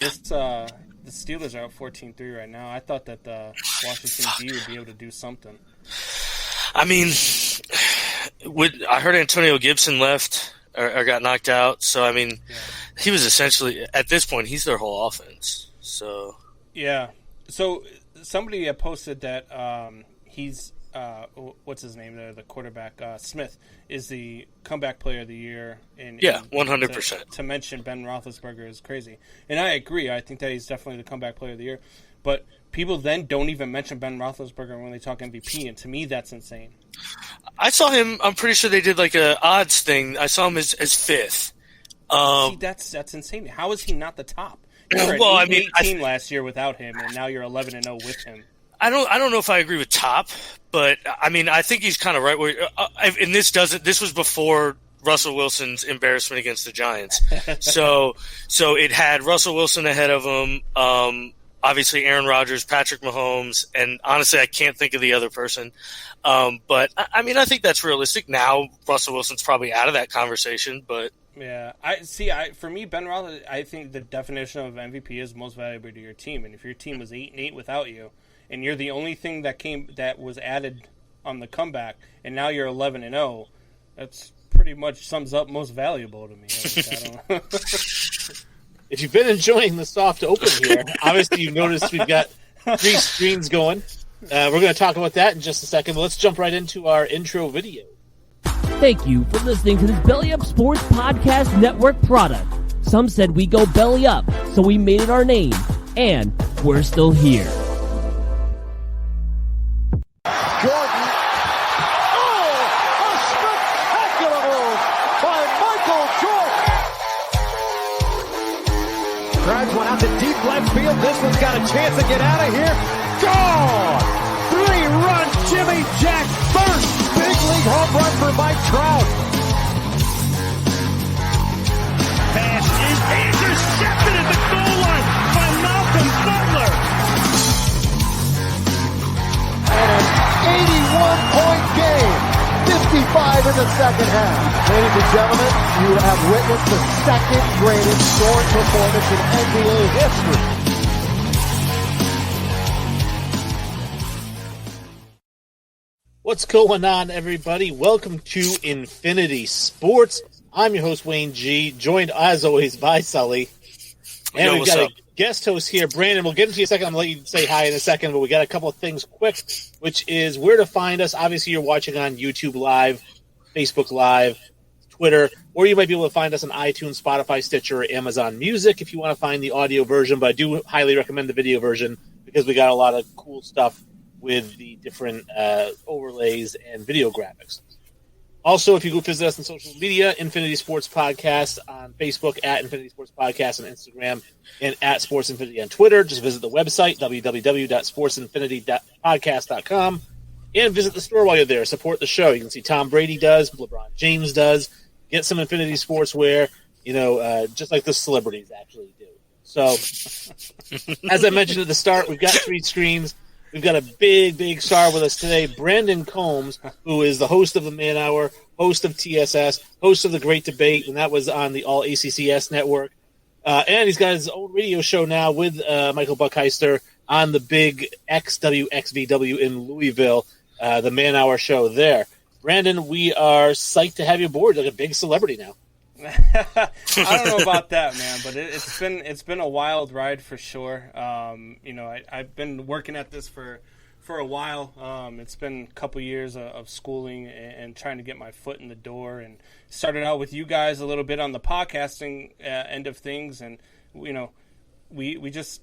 The Steelers are out 14-3 right now. I thought that the Washington D would be able to do something. I mean, I heard Antonio Gibson left or got knocked out. So, I mean, he was essentially, at this point, he's their whole offense. So yeah. So somebody had posted that he's what's his name there? The quarterback Smith is the comeback player of the year. And 100%. To mention Ben Roethlisberger is crazy, and I agree. I think that he's definitely the comeback player of the year. But people then don't even mention Ben Roethlisberger when they talk MVP, and to me, that's insane. I saw him. I'm pretty sure they did like a odds thing. I saw him as fifth. See, that's insane. How is he not the top? You were an 8-18 last year without him, and now you're 11-0 with him. I don't know if I agree with top, but I mean I think he's kind of right where. And this was before Russell Wilson's embarrassment against the Giants, so it had Russell Wilson ahead of him. Obviously Aaron Rodgers, Patrick Mahomes, and honestly I can't think of the other person. But I mean I think that's realistic. Now Russell Wilson's probably out of that conversation, but. Yeah, for me, Ben Roethlisberger, I think the definition of MVP is most valuable to your team. And if your team was 8-8 without you, and you're the only thing that was added on the comeback, and now you're 11-0, that's pretty much sums up most valuable to me. If you've been enjoying the soft open here, obviously you've noticed we've got 3 screens going. We're going to talk about that in just a second, but let's jump right into our intro video. Thank you for listening to this Belly Up Sports Podcast Network product. Some said we go belly up, so we made it our name, and we're still here. Jordan. Oh, a spectacular move by Michael Jordan. Drives one out to deep left field. This one's got a chance to get out of here. Gone! 3-run Jimmy Jack first. Big league home run for Mike Trout. Pass is intercepted at the goal line by Malcolm Butler. And an 81-point game. 55 in the second half. Ladies and gentlemen, you have witnessed the second greatest scoring performance in NBA history. What's going on, everybody? Welcome to Infinity Sports. I'm your host, Wayne G., joined, as always, by Sully. And we've got a guest host here, Brandon. We'll get into you in a second. I'm going to let you say hi in a second, but we got a couple of things quick, which is where to find us. Obviously, you're watching on YouTube Live, Facebook Live, Twitter, or you might be able to find us on iTunes, Spotify, Stitcher, or Amazon Music if you want to find the audio version, but I do highly recommend the video version because we got a lot of cool stuff with the different overlays and video graphics. Also, if you go visit us on social media, Infinity Sports Podcast on Facebook, at Infinity Sports Podcast on Instagram, and at Sports Infinity on Twitter. Just visit the website, www.sportsinfinity.podcast.com, and visit the store while you're there. Support the show. You can see Tom Brady does, LeBron James does. Get some Infinity Sportswear, just like the celebrities actually do. So, as I mentioned at the start, we've got 3 screens. We've got a big star with us today, Brandon Combs, who is the host of the Man Hour, host of TSS, host of The Great Debate, and that was on the All ACCS network. And he's got his own radio show now with Michael Buckheister on the big XWXVW in Louisville, the Man Hour show there. Brandon, we are psyched to have you aboard. You're like a big celebrity now. I don't know about that, man, but it's been a wild ride for sure. I've been working at this for a while. It's been a couple years of schooling and trying to get my foot in the door, and started out with you guys a little bit on the podcasting end of things, and we just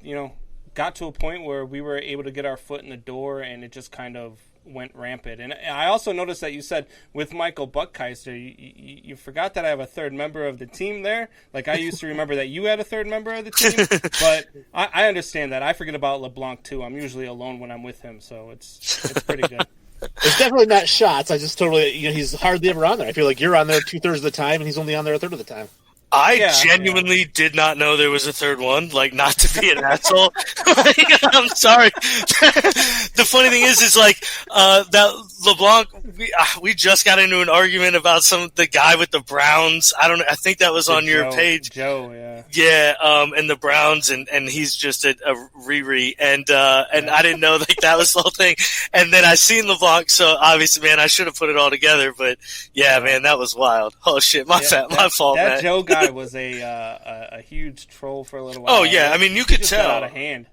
got to a point where we were able to get our foot in the door, and it just kind of went rampant. And I also noticed that you said with Michael Buckheister, you forgot that I have a third member of the team there. Like, I used to remember that you had a third member of the team, but I understand that. I forget about LeBlanc too. I'm usually alone when I'm with him, so it's pretty good. It's definitely not shots. I just totally, he's hardly ever on there. I feel like you're on there 2/3 of the time, and he's only on there 1/3 of the time. I genuinely did not know there was a third one. Like, not to be an asshole. Like, I'm sorry. The funny thing is that LeBlanc. We just got into an argument about the guy with the Browns. I don't know. I think that was on your page, Joe. Yeah. Yeah. And the Browns, and he's just a Riri, and I didn't know that was the whole thing. And then I seen LeBlanc, so obviously, man, I should have put it all together. But yeah, man, that was wild. Oh shit, my fault, that man. Joe guy was a huge troll for a little while. Oh yeah, I mean you could tell. Got out of hand.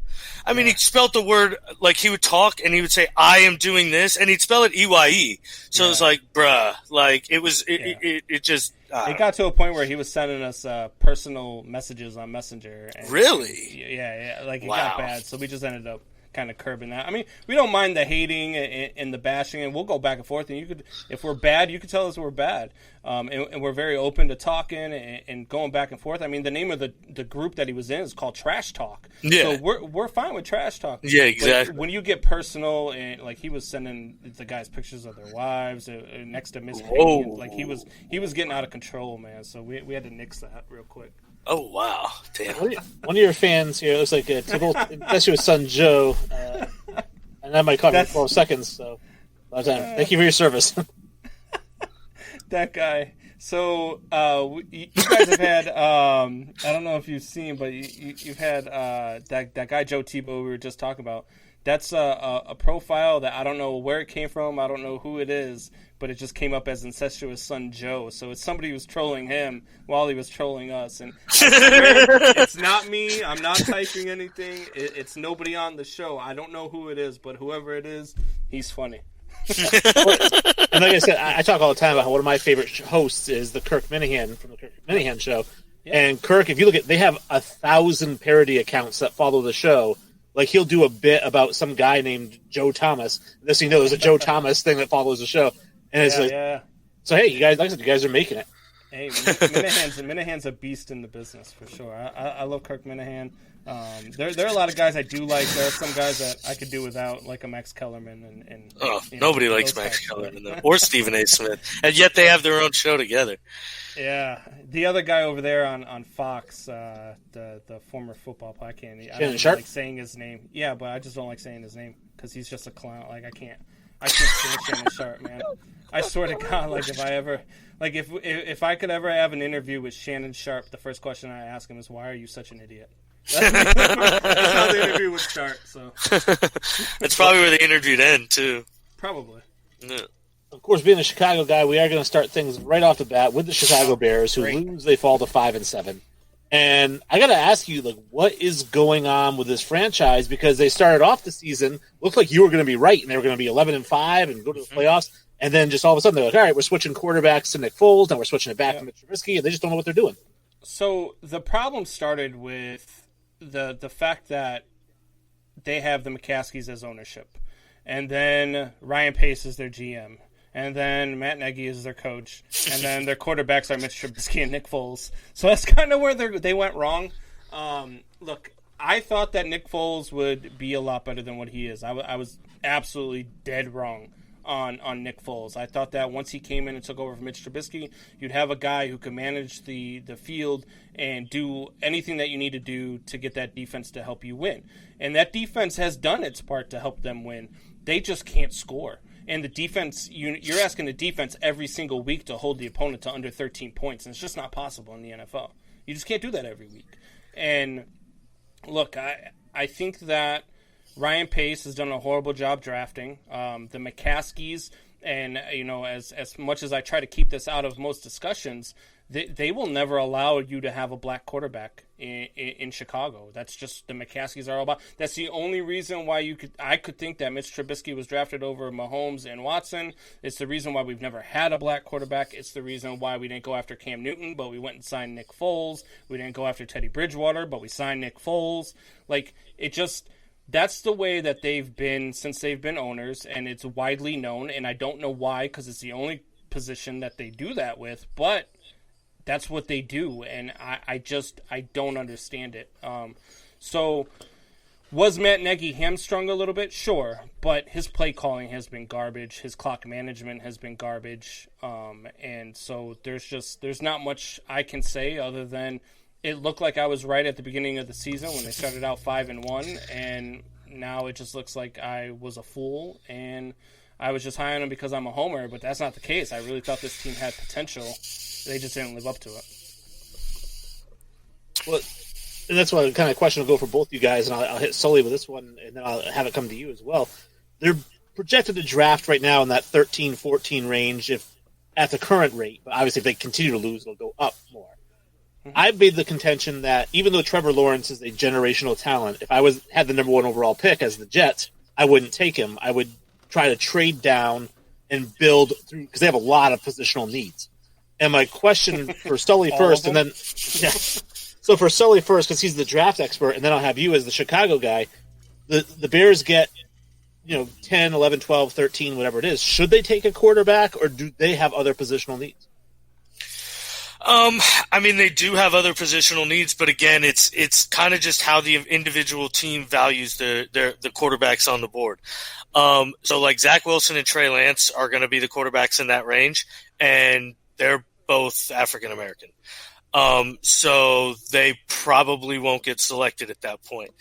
I mean, he spelled the word, like, he would talk and he would say, I am doing this, and he'd spell it EYE. So it was like, bruh, like, it just... It got to a point where he was sending us personal messages on Messenger. And really? Yeah, like, it got bad, so we just ended up kind of curbing that. I mean, we don't mind the hating and the bashing, and we'll go back and forth, and if we're bad, you could tell us we're bad. And we're very open to talking and going back and forth. I mean, the name of the group that he was in is called Trash Talk. Yeah. So we're fine with Trash Talk. Yeah, exactly. But when you get personal, and like he was sending the guys pictures of their wives next to Miss Piggy, like he was getting out of control, man. So we had to nix that real quick. Oh wow! Damn. One of your fans here looks like that's your son Joe, and that might cost you 12 seconds. So, thank you for your service. That guy. So you guys have had I don't know if you've seen, but you've had that guy Joe Tebow we were just talking about. That's a profile that I don't know where it came from. I don't know who it is, but it just came up as incestuous son Joe. So it's somebody who was trolling him while he was trolling us. And it's not me. I'm not typing anything. It's nobody on the show. I don't know who it is, but whoever it is, he's funny. And like I said, I talk all the time about how one of my favorite hosts is the Kirk Minahan from the Kirk Minahan Show. Yeah. And Kirk, if you look at, they have 1,000 parody accounts that follow the show. Like, he'll do a bit about some guy named Joe Thomas. This, there's a Joe Thomas thing that follows the show. And it's so hey, you guys, like I said, you guys are making it. Hey, Minahan's a beast in the business for sure. I love Kirk Minahan. There are a lot of guys I do like. There are some guys that I could do without, like a Max Kellerman. Nobody likes Max Kellerman though, or Stephen A. Smith, and yet they have their own show together. Yeah, the other guy over there on Fox, the former football player, I don't like saying his name. Yeah, but I just don't like saying his name because he's just a clown. Like I can't stand Shannon Sharp, man. I swear to God, like if I could ever have an interview with Shannon Sharp, the first question I ask him is, "Why are you such an idiot?" That's how the interview would start. So that's probably where the interview would end too. Probably. Yeah. Of course, being a Chicago guy, we are going to start things right off the bat with the Chicago Bears, who lose, they fall to 5-7. And I got to ask you, like, what is going on with this franchise? Because they started off the season, looked like you were going to be right, and they were going to be 11-5 and go to the playoffs. And then just all of a sudden, they're like, all right, we're switching quarterbacks to Nick Foles, now we're switching it back to Mitch Trubisky, and they just don't know what they're doing. So the problem started with the fact that they have the McCaskies as ownership. And then Ryan Pace is their GM. And then Matt Nagy is their coach. And then their quarterbacks are Mitch Trubisky and Nick Foles. So that's kind of where they went wrong. Look, I thought that Nick Foles would be a lot better than what he is. I was absolutely dead wrong on Nick Foles. I thought that once he came in and took over from Mitch Trubisky, you'd have a guy who could manage the field and do anything that you need to do to get that defense to help you win. And that defense has done its part to help them win. They just can't score. And the defense, you're asking the defense every single week to hold the opponent to under 13 points, and it's just not possible in the NFL. You just can't do that every week. And look, I think that Ryan Pace has done a horrible job drafting. The McCaskies, and as much as I try to keep this out of most discussions, they will never allow you to have a black quarterback in Chicago. That's just the McCaskies are all about. That's the only reason why I could think that Mitch Trubisky was drafted over Mahomes and Watson. It's the reason why we've never had a black quarterback. It's the reason why we didn't go after Cam Newton, but we went and signed Nick Foles. We didn't go after Teddy Bridgewater, but we signed Nick Foles. Like, it just... That's the way that they've been since they've been owners, and it's widely known, and I don't know why, because it's the only position that they do that with, but that's what they do, and I don't understand it. So Was Matt Nagy hamstrung a little bit? Sure, but his play calling has been garbage. His clock management has been garbage, and so there's not much I can say other than it looked like I was right at the beginning of the season when they started out 5-1, and now it just looks like I was a fool and I was just high on them because I'm a homer. But that's not the case. I really thought this team had potential. They just didn't live up to it. Well, and that's what kind of question will go for both you guys, and I'll hit Sully with this one, and then I'll have it come to you as well. They're projected to draft right now in that 13-14 range if at the current rate, but obviously if they continue to lose, it'll go up more. I've made the contention that even though Trevor Lawrence is a generational talent, if I had the number 1 overall pick as the Jets, I wouldn't take him. I would try to trade down and build through, because they have a lot of positional needs. And my question for Sully first, and then so for Sully first, because he's the draft expert, and then I'll have you as the Chicago guy. The Bears get 10, 11, 12, 13, whatever it is. Should they take a quarterback, or do they have other positional needs? I mean, they do have other positional needs, but again, it's kind of just how the individual team values the quarterbacks on the board. So like Zach Wilson and Trey Lance are going to be the quarterbacks in that range, and they're both African American. So they probably won't get selected at that point.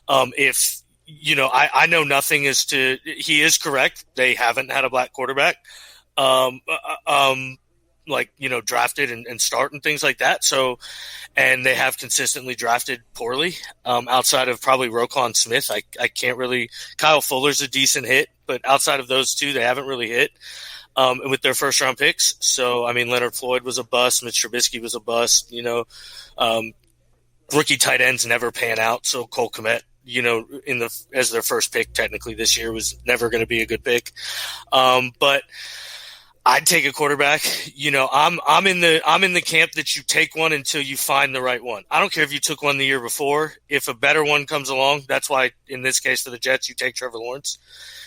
I know nothing as to, he is correct. They haven't had a black quarterback. Drafted and start and things like that. So, and they have consistently drafted poorly, outside of probably Roquan Smith. I can't really, Kyle Fuller's a decent hit, but outside of those two, they haven't really hit, with their first round picks. So, I mean, Leonard Floyd was a bust. Mitch Trubisky was a bust, rookie tight ends never pan out. So Cole Kmet, as their first pick technically this year was never going to be a good pick. But I'd take a quarterback. I'm in the camp that you take one until you find the right one. I don't care if you took one the year before. If a better one comes along, that's why in this case for the Jets, you take Trevor Lawrence.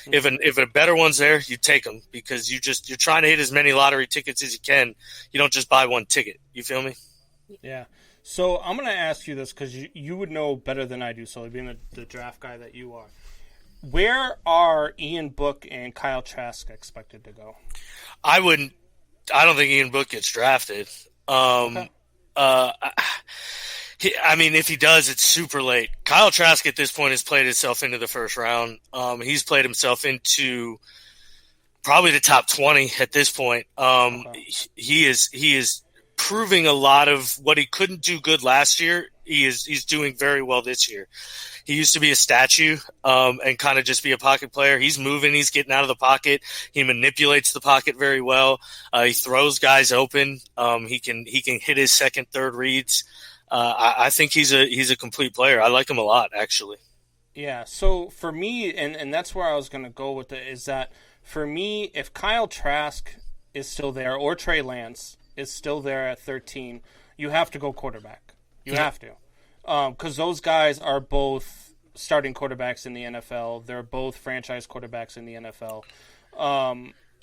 If a better one's there, you take them because you're trying to hit as many lottery tickets as you can. You don't just buy one ticket. You feel me? Yeah. So I'm going to ask you this because you would know better than I do, so being the draft guy that you are. Where are Ian Book and Kyle Trask expected to go? I don't think Ian Book gets drafted. Okay. If he does, it's super late. Kyle Trask at this point has played himself into the first round. He's played himself into probably the top 20 at this point. He is proving a lot of what he couldn't do good last year. He's doing very well this year. He used to be a statue and kind of just be a pocket player. He's moving. He's getting out of the pocket. He manipulates the pocket very well. He throws guys open. He can hit his second, third reads. I think he's a complete player. I like him a lot, actually. Yeah. So for me, and that's where I was going to go with it, is that for me, if Kyle Trask is still there or Trey Lance is still there at 13, you have to go quarterback. You have to. Because those guys are both starting quarterbacks in the NFL. They're both franchise quarterbacks in the NFL.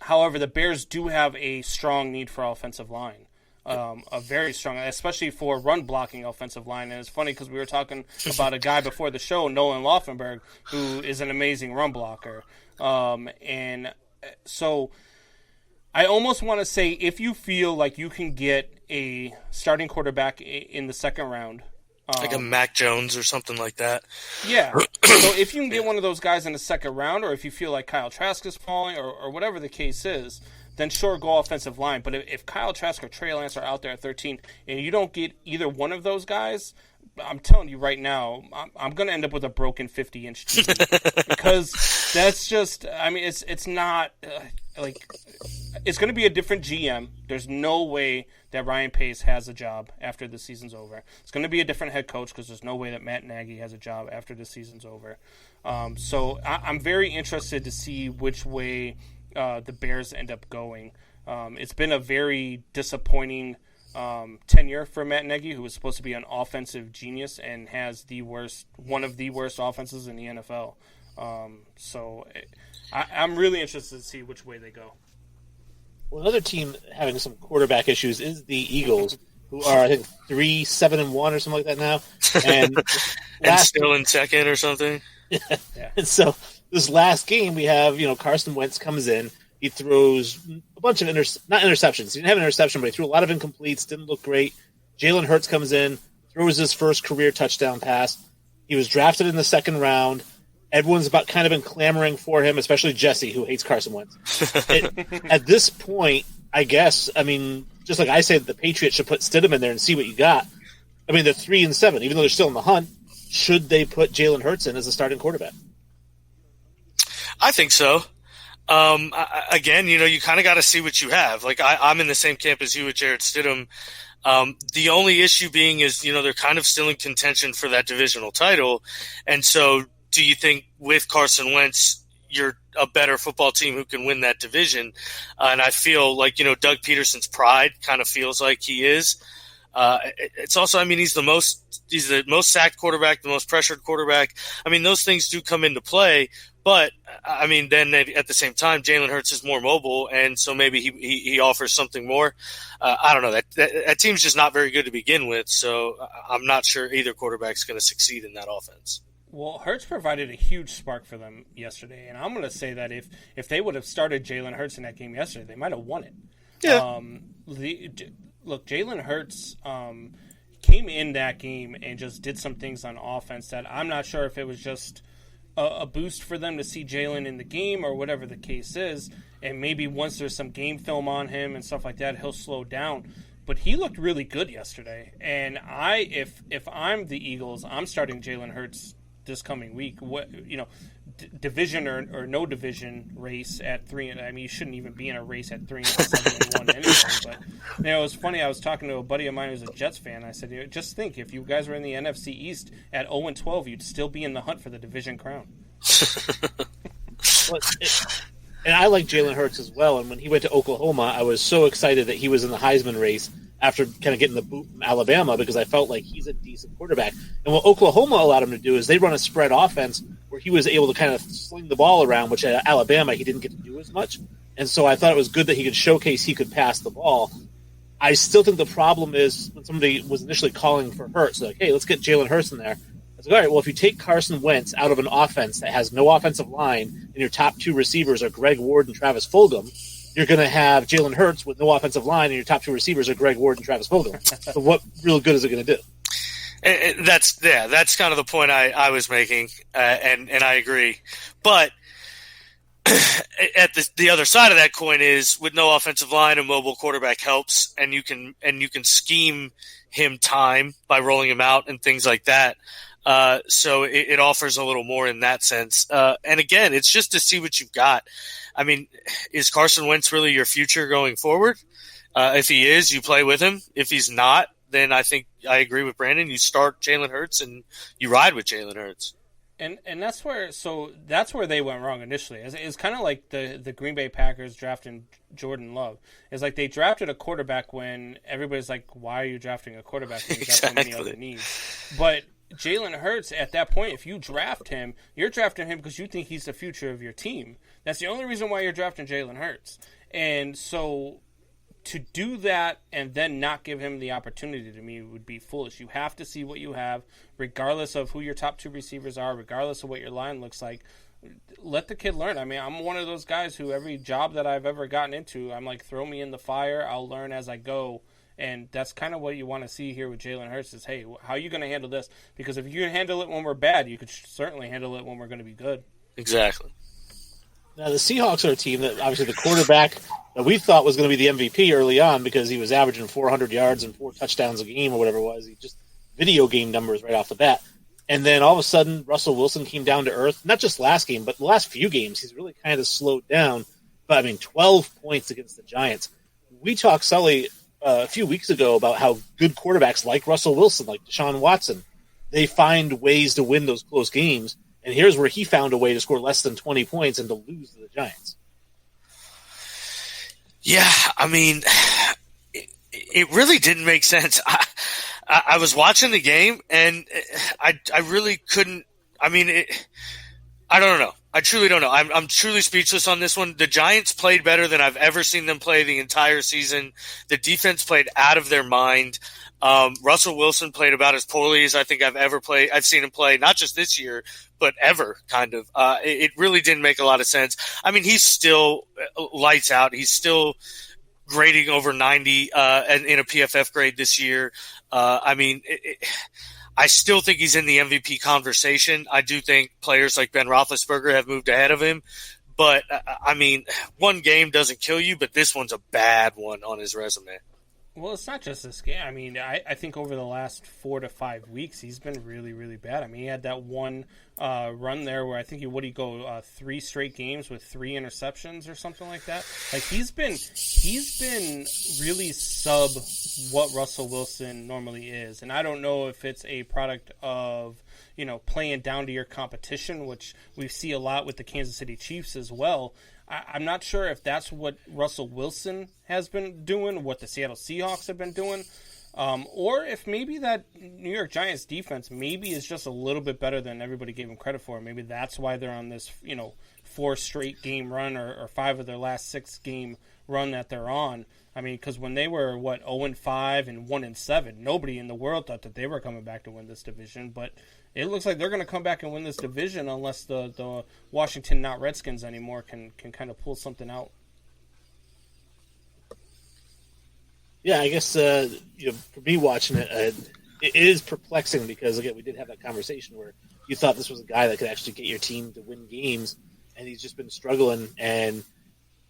However, the Bears do have a strong need for offensive line. A very strong, especially for run-blocking offensive line. And it's funny because we were talking about a guy before the show, Nolan Laufenberg, who is an amazing run blocker. And so I almost want to say if you feel like you can get a starting quarterback in the second round, like a Mac Jones or something like that. Yeah. So if you can get one of those guys in the second round, or if you feel like Kyle Trask is falling, or whatever the case is, then sure, go offensive line. But if Kyle Trask or Trey Lance are out there at 13 and you don't get either one of those guys, I'm telling you right now, I'm going to end up with a broken 50-inch TV. Because that's just, it's not, it's going to be a different GM. There's no way that Ryan Pace has a job after the season's over. It's going to be a different head coach because there's no way that Matt Nagy has a job after the season's over. So I'm very interested to see which way the Bears end up going. It's been a very disappointing tenure for Matt Nagy, who was supposed to be an offensive genius and has one of the worst offenses in the NFL. So I'm really interested to see which way they go. Well, another team having some quarterback issues is the Eagles, who are, I think, 3-7-1 or something like that now. And and still in second or something? And so this last game, we have, Carson Wentz comes in. He throws a bunch of not interceptions. He didn't have an interception, but he threw a lot of incompletes. Didn't look great. Jalen Hurts comes in, throws his first career touchdown pass. He was drafted in the second round. Everyone's kind of been clamoring for him, especially Jesse, who hates Carson Wentz. At this point, I guess, just like I say, the Patriots should put Stidham in there and see what you got. They're 3-7, even though they're still in the hunt. Should they put Jalen Hurts in as a starting quarterback? I think so. Again, you kind of got to see what you have. Like I'm in the same camp as you with Jarrett Stidham. The only issue being is, they're kind of still in contention for that divisional title. And so do you think with Carson Wentz, you're a better football team who can win that division? And I feel like, Doug Peterson's pride kind of feels like he is. It's also, he's the most sacked quarterback, the most pressured quarterback. Those things do come into play. But, then at the same time, Jalen Hurts is more mobile, and so maybe he offers something more. I don't know. That team's just not very good to begin with, so I'm not sure either quarterback's going to succeed in that offense. Well, Hurts provided a huge spark for them yesterday, and I'm going to say that if they would have started Jalen Hurts in that game yesterday, they might have won it. Yeah. Look, Jalen Hurts came in that game and just did some things on offense that I'm not sure if it was just a boost for them to see Jalen in the game or whatever the case is, and maybe once there's some game film on him and stuff like that, he'll slow down. But he looked really good yesterday, and if I'm the Eagles, I'm starting Jalen Hurts this coming week. Division or no division race at 3. You shouldn't even be in a race at 3-7-1 anyway. But it was funny. I was talking to a buddy of mine who's a Jets fan. I said, just think, if you guys were in the NFC East at 0-12, you'd still be in the hunt for the division crown. And I like Jalen Hurts as well. And when he went to Oklahoma, I was so excited that he was in the Heisman race after kind of getting the boot from Alabama, because I felt like he's a decent quarterback. And what Oklahoma allowed him to do is they run a spread offense where he was able to kind of sling the ball around, which at Alabama he didn't get to do as much. And so I thought it was good that he could showcase he could pass the ball. I still think the problem is when somebody was initially calling for Hurts, like, hey, let's get Jalen Hurts in there. I was like, all right, well, if you take Carson Wentz out of an offense that has no offensive line and your top two receivers are Greg Ward and Travis Fulgham, you're going to have Jalen Hurts with no offensive line, and your top two receivers are Greg Ward and Travis Fulgham. So what real good is it going to do? That's kind of the point I was making, and I agree. But at the other side of that coin is, with no offensive line, a mobile quarterback helps, and you can scheme him time by rolling him out and things like that. So it offers a little more in that sense. And again, it's just to see what you've got. Is Carson Wentz really your future going forward? If he is, you play with him. If he's not, then I think I agree with Brandon. You start Jalen Hurts and you ride with Jalen Hurts. And that's where they went wrong initially. It's kind of like the Green Bay Packers drafting Jordan Love. It's like they drafted a quarterback when everybody's like, why are you drafting a quarterback when you've got so many other needs? But Jalen Hurts, at that point, if you draft him, you're drafting him because you think he's the future of your team. That's the only reason why you're drafting Jalen Hurts. And so to do that and then not give him the opportunity, to me, would be foolish. You have to see what you have, regardless of who your top two receivers are, regardless of what your line looks like. Let the kid learn. I'm one of those guys who every job that I've ever gotten into, I'm like, throw me in the fire. I'll learn as I go. And that's kind of what you want to see here with Jalen Hurts is, hey, how are you going to handle this? Because if you can handle it when we're bad, you could certainly handle it when we're going to be good. Exactly. Now, the Seahawks are a team that obviously the quarterback that we thought was going to be the MVP early on because he was averaging 400 yards and 4 touchdowns a game or whatever it was. He just video game numbers right off the bat. And then all of a sudden, Russell Wilson came down to earth. Not just last game, but the last few games, he's really kind of slowed down. But, 12 points against the Giants. We talked, Sully, a few weeks ago about how good quarterbacks like Russell Wilson, like Deshaun Watson, they find ways to win those close games. And here's where he found a way to score less than 20 points and to lose to the Giants. Yeah, it really didn't make sense. I was watching the game, and I really couldn't – I don't know. I truly don't know. I'm truly speechless on this one. The Giants played better than I've ever seen them play the entire season. The defense played out of their mind. Russell Wilson played about as poorly as I think I've seen him play, not just this year, but ever, kind of. It really didn't make a lot of sense. I mean, he's still lights out. He's still grading over 90 in a PFF grade this year. I still think he's in the MVP conversation. I do think players like Ben Roethlisberger have moved ahead of him. But, I mean, one game doesn't kill you, but this one's a bad one on his resume. Well, it's not just this game. I mean, I think over the last 4 to 5 weeks, he's been really, really bad. I mean, he had that one run there where I think he 3 straight games with 3 interceptions or something like that. Like he's been really sub what Russell Wilson normally is, and I don't know if it's a product of playing down to your competition, which we see a lot with the Kansas City Chiefs as well. I'm not sure if that's what Russell Wilson has been doing, what the Seattle Seahawks have been doing, or if maybe that New York Giants defense maybe is just a little bit better than everybody gave them credit for. Maybe that's why they're on this 4 straight game run or 5 of their last 6 game run that they're on. I mean, because when they were 0-5 and 1-7, nobody in the world thought that they were coming back to win this division, but it looks like they're going to come back and win this division unless the Washington, not Redskins anymore, can kind of pull something out. Yeah, I guess for me watching it, it is perplexing because, again, we did have that conversation where you thought this was a guy that could actually get your team to win games, and he's just been struggling.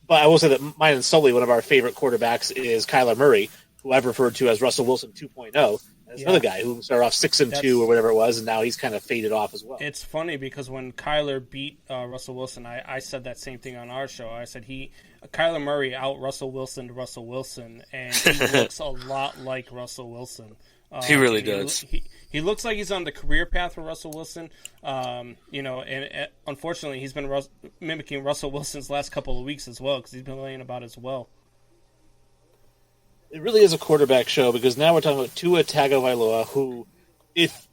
But I will say that mine and Sully, one of our favorite quarterbacks, is Kyler Murray, who I've referred to as Russell Wilson 2.0. There's another guy who started off 6-2 or whatever it was, and now he's kind of faded off as well. It's funny because when Kyler beat Russell Wilson, I said that same thing on our show. I said Kyler Murray out Russell Wilson to Russell Wilson, and he looks a lot like Russell Wilson. He really does. He looks like he's on the career path for Russell Wilson. And unfortunately, he's been mimicking Russell Wilson's last couple of weeks as well because he's been playing about as well. It really is a quarterback show because now we're talking about Tua Tagovailoa, who, if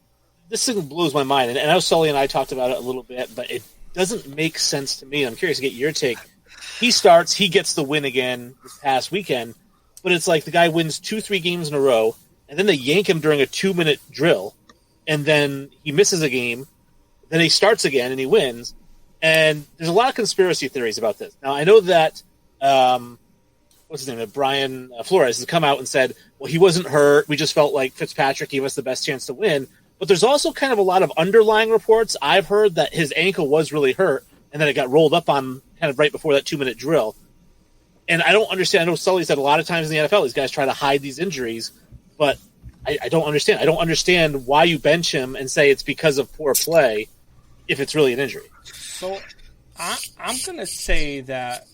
this thing blows my mind, and I know Sully and I talked about it a little bit, but it doesn't make sense to me. I'm curious to get your take. He starts, he gets the win again this past weekend, but it's like the guy wins 2-3 games in a row, and then they yank him during a 2-minute drill, and then he misses a game, then he starts again and he wins, and there's a lot of conspiracy theories about this. Now, I know that what's his name? Brian Flores has come out and said, well, he wasn't hurt. We just felt like Fitzpatrick gave us the best chance to win. But there's also kind of a lot of underlying reports. I've heard that his ankle was really hurt and then it got rolled up on kind of right before that 2-minute drill. And I don't understand. I know Sully said a lot of times in the NFL, these guys try to hide these injuries, but I don't understand. I don't understand why you bench him and say it's because of poor play if it's really an injury. So I'm going to say that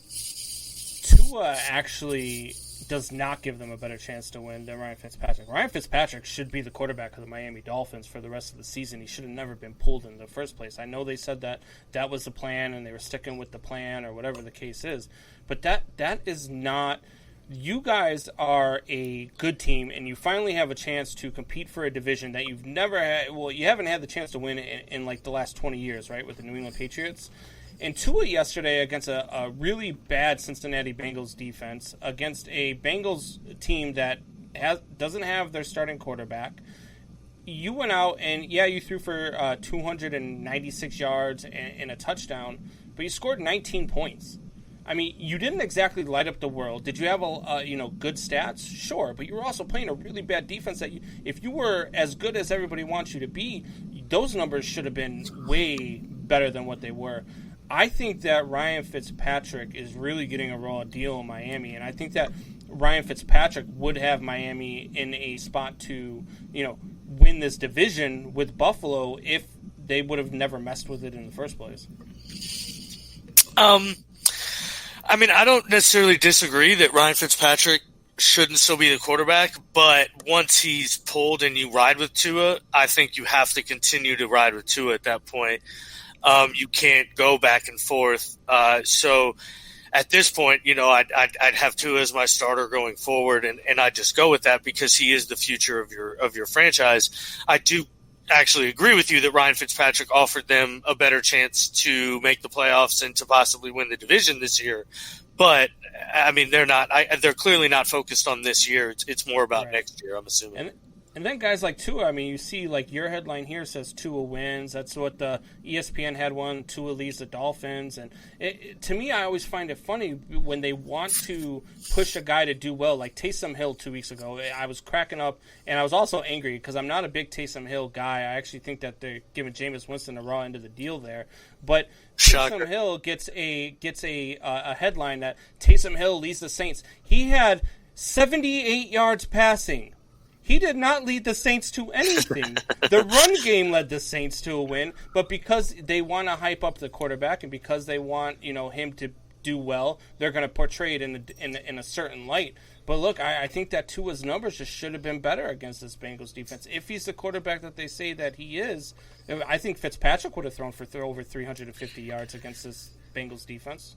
Tua actually does not give them a better chance to win than Ryan Fitzpatrick. Ryan Fitzpatrick should be the quarterback of the Miami Dolphins for the rest of the season. He should have never been pulled in the first place. I know they said that was the plan and they were sticking with the plan or whatever the case is, but that is not. You guys are a good team, and you finally have a chance to compete for a division that you've never had. Well, you haven't had the chance to win in like the last 20 years, right, with the New England Patriots. And Tua yesterday against a really bad Cincinnati Bengals defense, against a Bengals team that doesn't have their starting quarterback. You went out and, you threw for 296 yards and a touchdown, but you scored 19 points. I mean, you didn't exactly light up the world. Did you have good stats? Sure, but you were also playing a really bad defense that if you were as good as everybody wants you to be, those numbers should have been way better than what they were. I think that Ryan Fitzpatrick is really getting a raw deal in Miami, and I think that Ryan Fitzpatrick would have Miami in a spot to, win this division with Buffalo if they would have never messed with it in the first place. I mean, I don't necessarily disagree that Ryan Fitzpatrick shouldn't still be the quarterback, but once he's pulled and you ride with Tua, I think you have to continue to ride with Tua at that point. You can't go back and forth. So at this point, I'd have Tua as my starter going forward, and I'd just go with that because he is the future of your franchise. I do actually agree with you that Ryan Fitzpatrick offered them a better chance to make the playoffs and to possibly win the division this year. But I mean, they're clearly not focused on this year. It's more about next year, I'm assuming. And then guys like Tua, I mean, you see, like, your headline here says Tua wins. That's what the ESPN had one, Tua leads the Dolphins. And to me, I always find it funny when they want to push a guy to do well, like Taysom Hill 2 weeks ago. I was cracking up, and I was also angry because I'm not a big Taysom Hill guy. I actually think that they're giving Jameis Winston a raw end of the deal there. But Taysom Hill gets a headline that Taysom Hill leads the Saints. He had 78 yards passing. He did not lead the Saints to anything. The run game led the Saints to a win, but because they want to hype up the quarterback and because they want him to do well, they're going to portray it in a certain light. But look, I think that Tua's numbers just should have been better against this Bengals defense. If he's the quarterback that they say that he is, I think Fitzpatrick would have thrown for over 350 yards against this Bengals defense.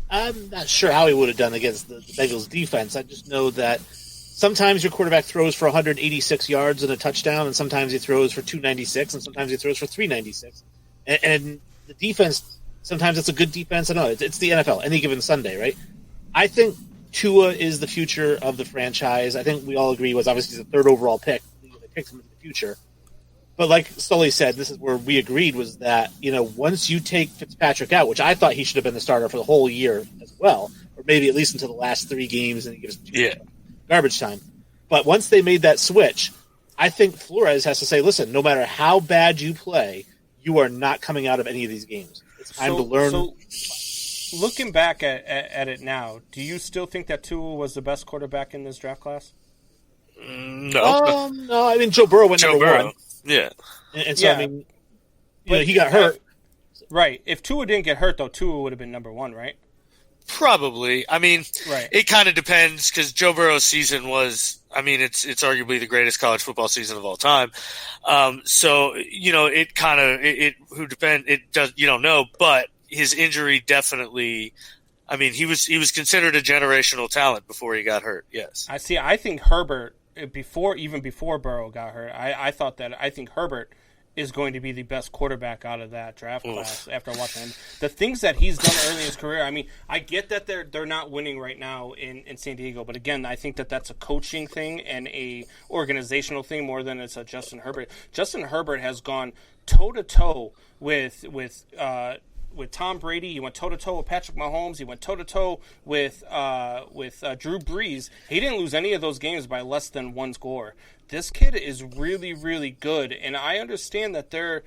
I'm not sure how he would have done against the Bengals defense. I just know that sometimes your quarterback throws for 186 yards and a touchdown, and sometimes he throws for 296, and sometimes he throws for 396. And the defense, sometimes it's a good defense. I know it's the NFL, any given Sunday, right? I think Tua is the future of the franchise. I think we all agree was obviously the third overall pick. They picked him in the future. But like Sully said, this is where we agreed was that, once you take Fitzpatrick out, which I thought he should have been the starter for the whole year as well, or maybe at least until the last 3 games and he gives garbage time. But once they made that switch, I think Flores has to say, listen, no matter how bad you play, you are not coming out of any of these games. It's time to learn. So looking back at it now, do you still think that Tua was the best quarterback in this draft class? No. No, I mean, Joe Burrow went number 1. Yeah. And so, I mean, he got hurt. Right. If Tua didn't get hurt, though, Tua would have been number 1, right? Probably. I mean, right. It kind of depends because Joe Burrow's season was, it's arguably the greatest college football season of all time. So, it kind of, it does, you don't know, but his injury definitely, he was considered a generational talent before he got hurt. Yes. I think Herbert, even before Burrow got hurt, I think Herbert is going to be the best quarterback out of that draft class after watching him. The things that he's done early in his career, I get that they're not winning right now in San Diego, but again, I think that that's a coaching thing and a organizational thing more than it's a Justin Herbert. Justin Herbert has gone toe-to-toe with Tom Brady. He went toe-to-toe with Patrick Mahomes. He went toe-to-toe with Drew Brees. He didn't lose any of those games by less than 1 score. This kid is really, really good, and I understand that they're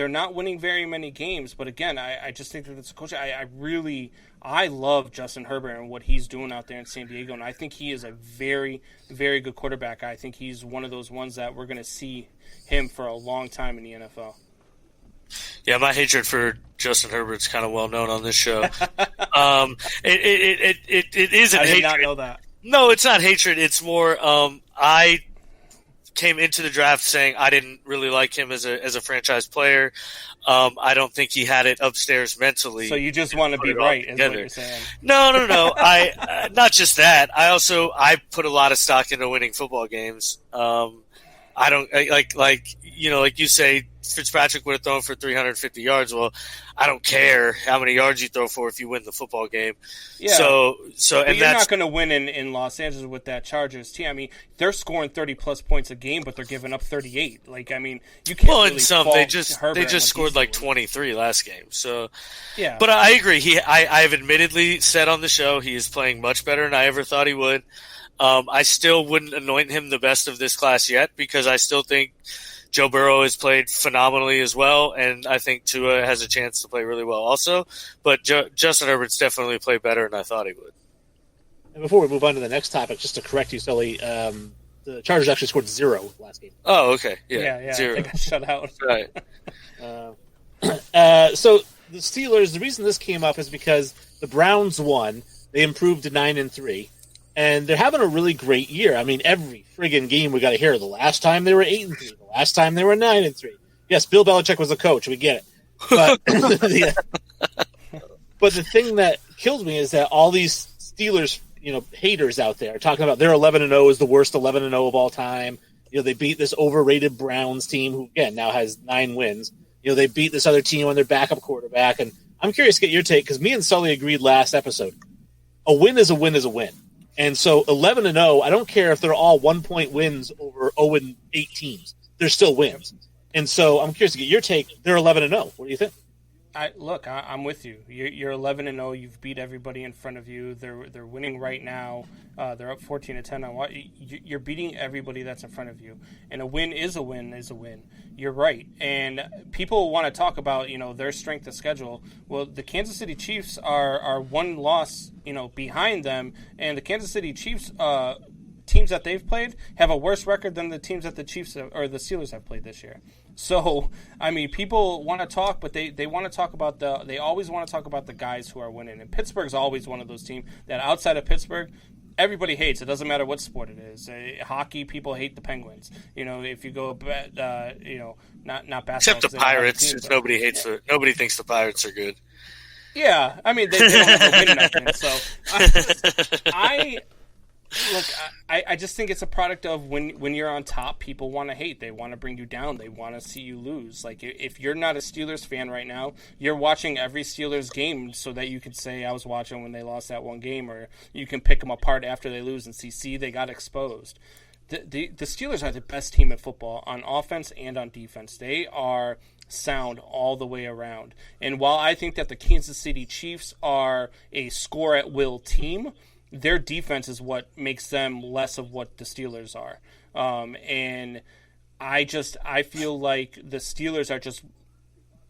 not winning very many games, but again, I just think that it's a coach. I love Justin Herbert and what he's doing out there in San Diego, and I think he is a very, very good quarterback. I think he's one of those ones that we're going to see him for a long time in the NFL. Yeah, my hatred for Justin Herbert's kind of well known on this show. It isn't hatred. I did not know that. No, it's not hatred. It's more I came into the draft saying I didn't really like him as a franchise player. I don't think he had it upstairs mentally. So you just want to be right, is what you're saying. No. I not just that. I put a lot of stock into winning football games. I don't like you say Fitzpatrick would have thrown for 350 yards. Well, I don't care how many yards you throw for if you win the football game. Yeah. So but you're not going to win in Los Angeles with that Chargers team. They're scoring 30+ points a game, but they're giving up 38. You can't. Well, in some they just scored like 23 last game. So yeah. But I agree. I've admittedly said on the show he is playing much better than I ever thought he would. I still wouldn't anoint him the best of this class yet because I still think Joe Burrow has played phenomenally as well, and I think Tua has a chance to play really well also. But Justin Herbert's definitely played better than I thought he would. And before we move on to the next topic, just to correct you, Sully, the Chargers actually scored 0 last game. Oh, okay. Yeah 0. They got shut out. Right. So the Steelers, the reason this came up is because the Browns won. They improved to 9-3. And they're having a really great year. Every friggin' game we got to hear. The last time they were 8-3. The last time they were 9-3. Yes, Bill Belichick was the coach. We get it. But but the thing that kills me is that all these Steelers, haters out there are talking about their 11-0 is the worst 11-0 of all time. They beat this overrated Browns team who again now has 9 wins. They beat this other team on their backup quarterback. And I'm curious to get your take because me and Sully agreed last episode. A win is a win is a win. And so 11-0, I don't care if they're all 1-point wins over 0-8 teams. They're still wins. And so I'm curious to get your take. They're 11-0. What do you think? I'm with you. You're 11-0. You've beat everybody in front of you. They're winning right now. They're up 14-10. You're beating everybody that's in front of you. And a win is a win is a win. You're right. And people want to talk about their strength of schedule. Well, the Kansas City Chiefs are one loss behind them, and the Kansas City Chiefs teams that they've played have a worse record than the teams that the Chiefs or the Steelers have played this year. So, I mean, people want to talk, but they want to talk about they always want to talk about the guys who are winning. And Pittsburgh's always one of those teams that outside of Pittsburgh, everybody hates. It doesn't matter what sport it is. Hockey, people hate the Penguins. If you go, not basketball. Except the Pirates. Team, nobody thinks the Pirates are good. Yeah, I mean, they don't ever win nothing. So, I just think it's a product of when you're on top, people want to hate. They want to bring you down. They want to see you lose. Like, if you're not a Steelers fan right now, you're watching every Steelers game so that you can say, I was watching when they lost that one game, or you can pick them apart after they lose and see, they got exposed. The Steelers are the best team in football on offense and on defense. They are sound all the way around. And while I think that the Kansas City Chiefs are a score-at-will team, their defense is what makes them less of what the Steelers are. And I feel like the Steelers are just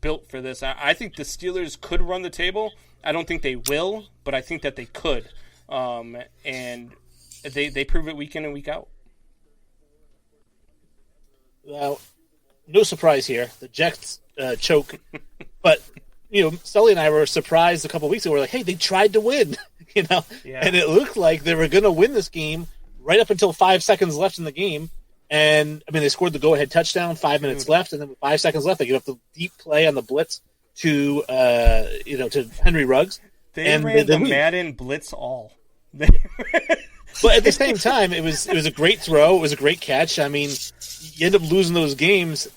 built for this. I think the Steelers could run the table. I don't think they will, but I think that they could. And they prove it week in and week out. Well, no surprise here. The Jets choke. But, Sully and I were surprised a couple of weeks ago. We're like, hey, they tried to win. Yeah. And it looked like they were going to win this game right up until 5 seconds left in the game. And, I mean, they scored the go-ahead touchdown, 5 minutes left, and then with 5 seconds left, they give up the deep play on the blitz to Henry Ruggs. They ran the Madden blitz all. But at the same time, it was a great throw. It was a great catch. I mean, you end up losing those games.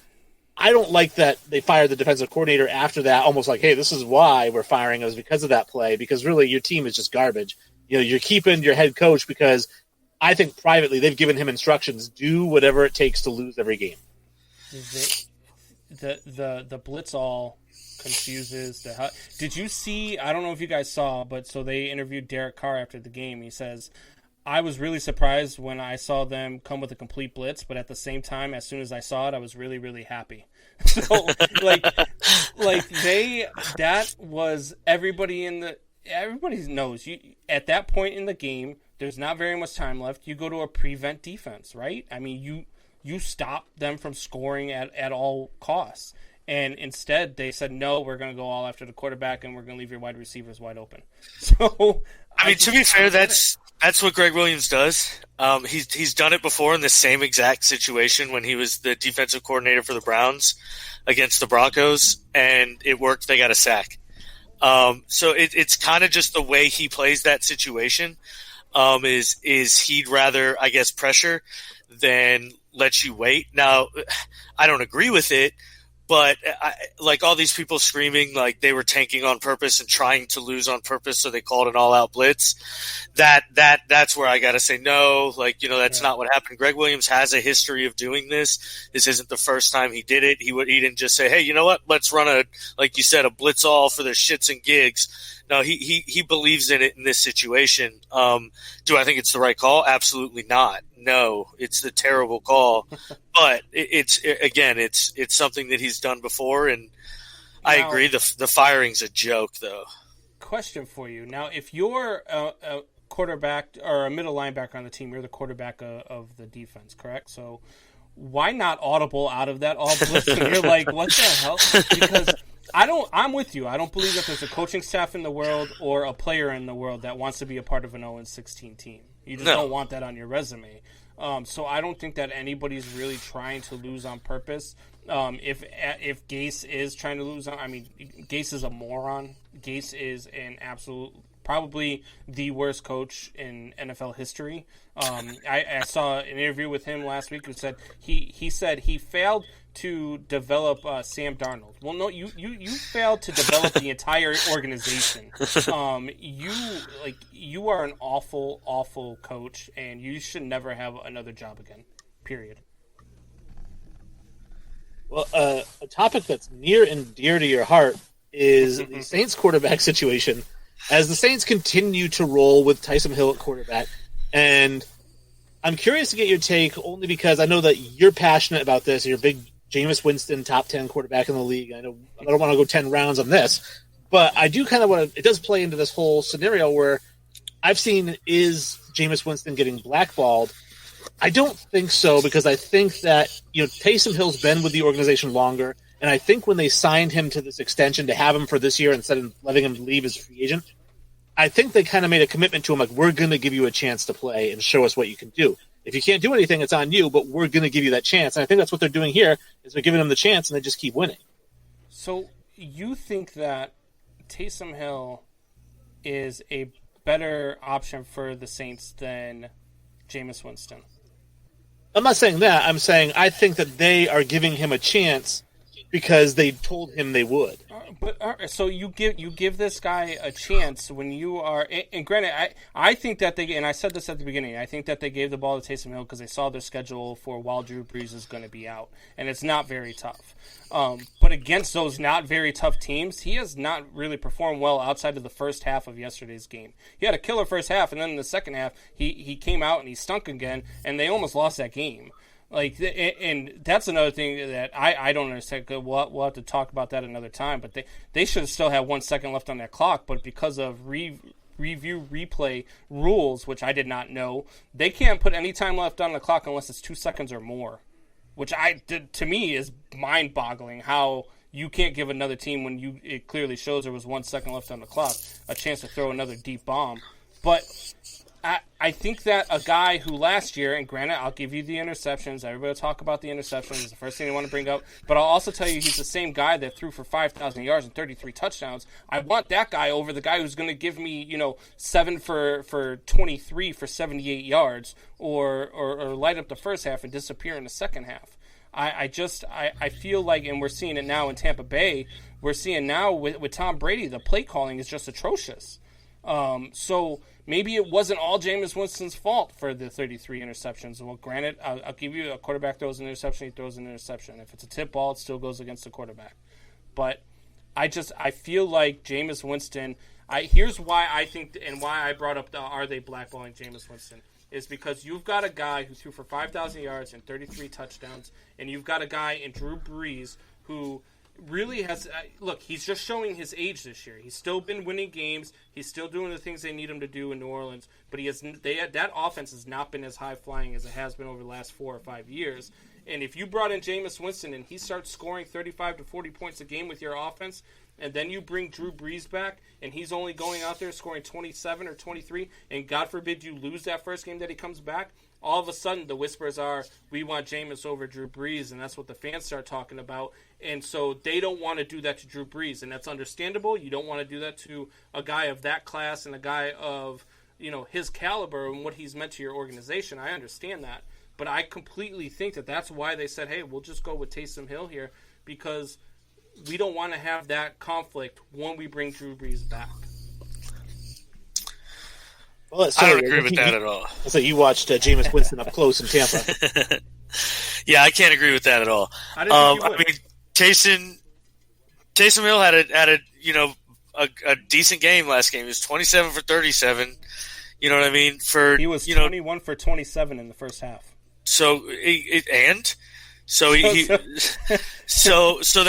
I don't like that they fired the defensive coordinator after that, almost like, hey, this is why we're firing us because of that play, because really your team is just garbage. You're keeping your head coach because I think privately they've given him instructions, do whatever it takes to lose every game. The blitz all confuses. Did you see, I don't know if you guys saw, but so they interviewed Derek Carr after the game. He says, I was really surprised when I saw them come with a complete blitz, but at the same time, as soon as I saw it, I was really, really happy. So, that was everybody knows. At that point in the game, there's not very much time left. You go to a prevent defense, right? I mean, you stop them from scoring at all costs. And instead, they said, no, we're going to go all after the quarterback, and we're going to leave your wide receivers wide open. So, I mean, to be fair, that's what Greg Williams does. He's done it before in the same exact situation when he was the defensive coordinator for the Browns against the Broncos, and it worked. They got a sack. So it's kind of just the way he plays that situation. Is he'd rather, I guess, pressure than let you wait. Now, I don't agree with it. But like all these people screaming like they were tanking on purpose and trying to lose on purpose, so they called an all-out blitz. That's where I got to say no. That's not what happened. Greg Williams has a history of doing this. This isn't the first time he did it. He didn't just say, hey, you know what? Let's run like you said, a blitz all for the shits and gigs. No, he believes in it in this situation. Do I think it's the right call? Absolutely not. No, it's the terrible call. But it's something that he's done before, and I agree. The firing's a joke, though. Question for you now: if you're a quarterback or a middle linebacker on the team, you're the quarterback of the defense, correct? So why not audible out of that all blitz? You're like, what the hell? Because I'm with you. I don't believe that there's a coaching staff in the world or a player in the world that wants to be a part of an 0-16 team. You just don't want that on your resume. So I don't think that anybody's really trying to lose on purpose. If Gase is trying to lose, Gase is a moron. Gase is an absolute, probably the worst coach in NFL history. I saw an interview with him last week who said he said he failed to develop Sam Darnold. Well, no, you failed to develop the entire organization. You are an awful coach, and you should never have another job again. Period. Well, a topic that's near and dear to your heart is the Saints quarterback situation. As the Saints continue to roll with Taysom Hill at quarterback, and I'm curious to get your take only because I know that you're passionate about this. You're a big Jameis Winston top 10 quarterback in the league. I know I don't want to go 10 rounds on this, but I do kind of want to. It does play into this whole scenario where I've seen is Jameis Winston getting blackballed. I don't think so because I think that Taysom Hill's been with the organization longer, and I think when they signed him to this extension to have him for this year instead of letting him leave as a free agent, I think they kind of made a commitment to him, like, we're going to give you a chance to play and show us what you can do. If you can't do anything, it's on you, but we're going to give you that chance. And I think that's what they're doing here, is they're giving him the chance, and they just keep winning. So you think that Taysom Hill is a better option for the Saints than Jameis Winston? I'm not saying that. I'm saying I think that they are giving him a chance because they told him they would. So you give this guy a chance when you are, and granted, I think that they, and I said this at the beginning, I think that they gave the ball to Taysom Hill because they saw their schedule for while Drew Brees is going to be out, and it's not very tough. But against those not very tough teams, he has not really performed well outside of the first half of yesterday's game. He had a killer first half, and then in the second half, he came out and he stunk again, and they almost lost that game. Like, and that's another thing that I don't understand. We'll have to talk about that another time. But they should have still had 1 second left on that clock. But because of review replay rules, which I did not know, they can't put any time left on the clock unless it's 2 seconds or more. Which to me is mind-boggling. How you can't give another team when it clearly shows there was 1 second left on the clock a chance to throw another deep bomb. But I think that a guy who last year, and granted, I'll give you the interceptions. Everybody will talk about the interceptions. It's the first thing they want to bring up. But I'll also tell you he's the same guy that threw for 5,000 yards and 33 touchdowns. I want that guy over the guy who's going to give me, 7 for 23 for 78 yards or light up the first half and disappear in the second half. I feel like, and we're seeing it now in Tampa Bay, we're seeing now with Tom Brady, the play calling is just atrocious. So maybe it wasn't all Jameis Winston's fault for the 33 interceptions. Well, granted, I'll give you a quarterback throws an interception, he throws an interception. If it's a tip ball, it still goes against the quarterback. But I feel like Jameis Winston, here's why I think, and why I brought up are they blackballing Jameis Winston, is because you've got a guy who threw for 5,000 yards and 33 touchdowns, and you've got a guy in Drew Brees who really has look, he's just showing his age this year. He's still been winning games. He's still doing the things they need him to do in New Orleans, but that offense has not been as high flying as it has been over the last 4 or 5 years. And if you brought in Jameis Winston and he starts scoring 35 to 40 points a game with your offense, and then you bring Drew Brees back and he's only going out there scoring 27 or 23, and God forbid you lose that first game that he comes back, all of a sudden the whispers are, we want Jameis over Drew Brees, and that's what the fans start talking about. And so they don't want to do that to Drew Brees, and that's understandable. You don't want to do that to a guy of that class and a guy of his caliber and what he's meant to your organization. I understand that. But I completely think that that's why they said, hey, we'll just go with Taysom Hill here, because we don't want to have that conflict when we bring Drew Brees back. Well, I don't agree with that at all. So you watched Jameis Winston up close in Tampa. Yeah, I can't agree with that at all. I mean, Taysom Hill had a decent game last game. He was 27 for 37. You know what I mean? He was 21 for 27 in the first half. So then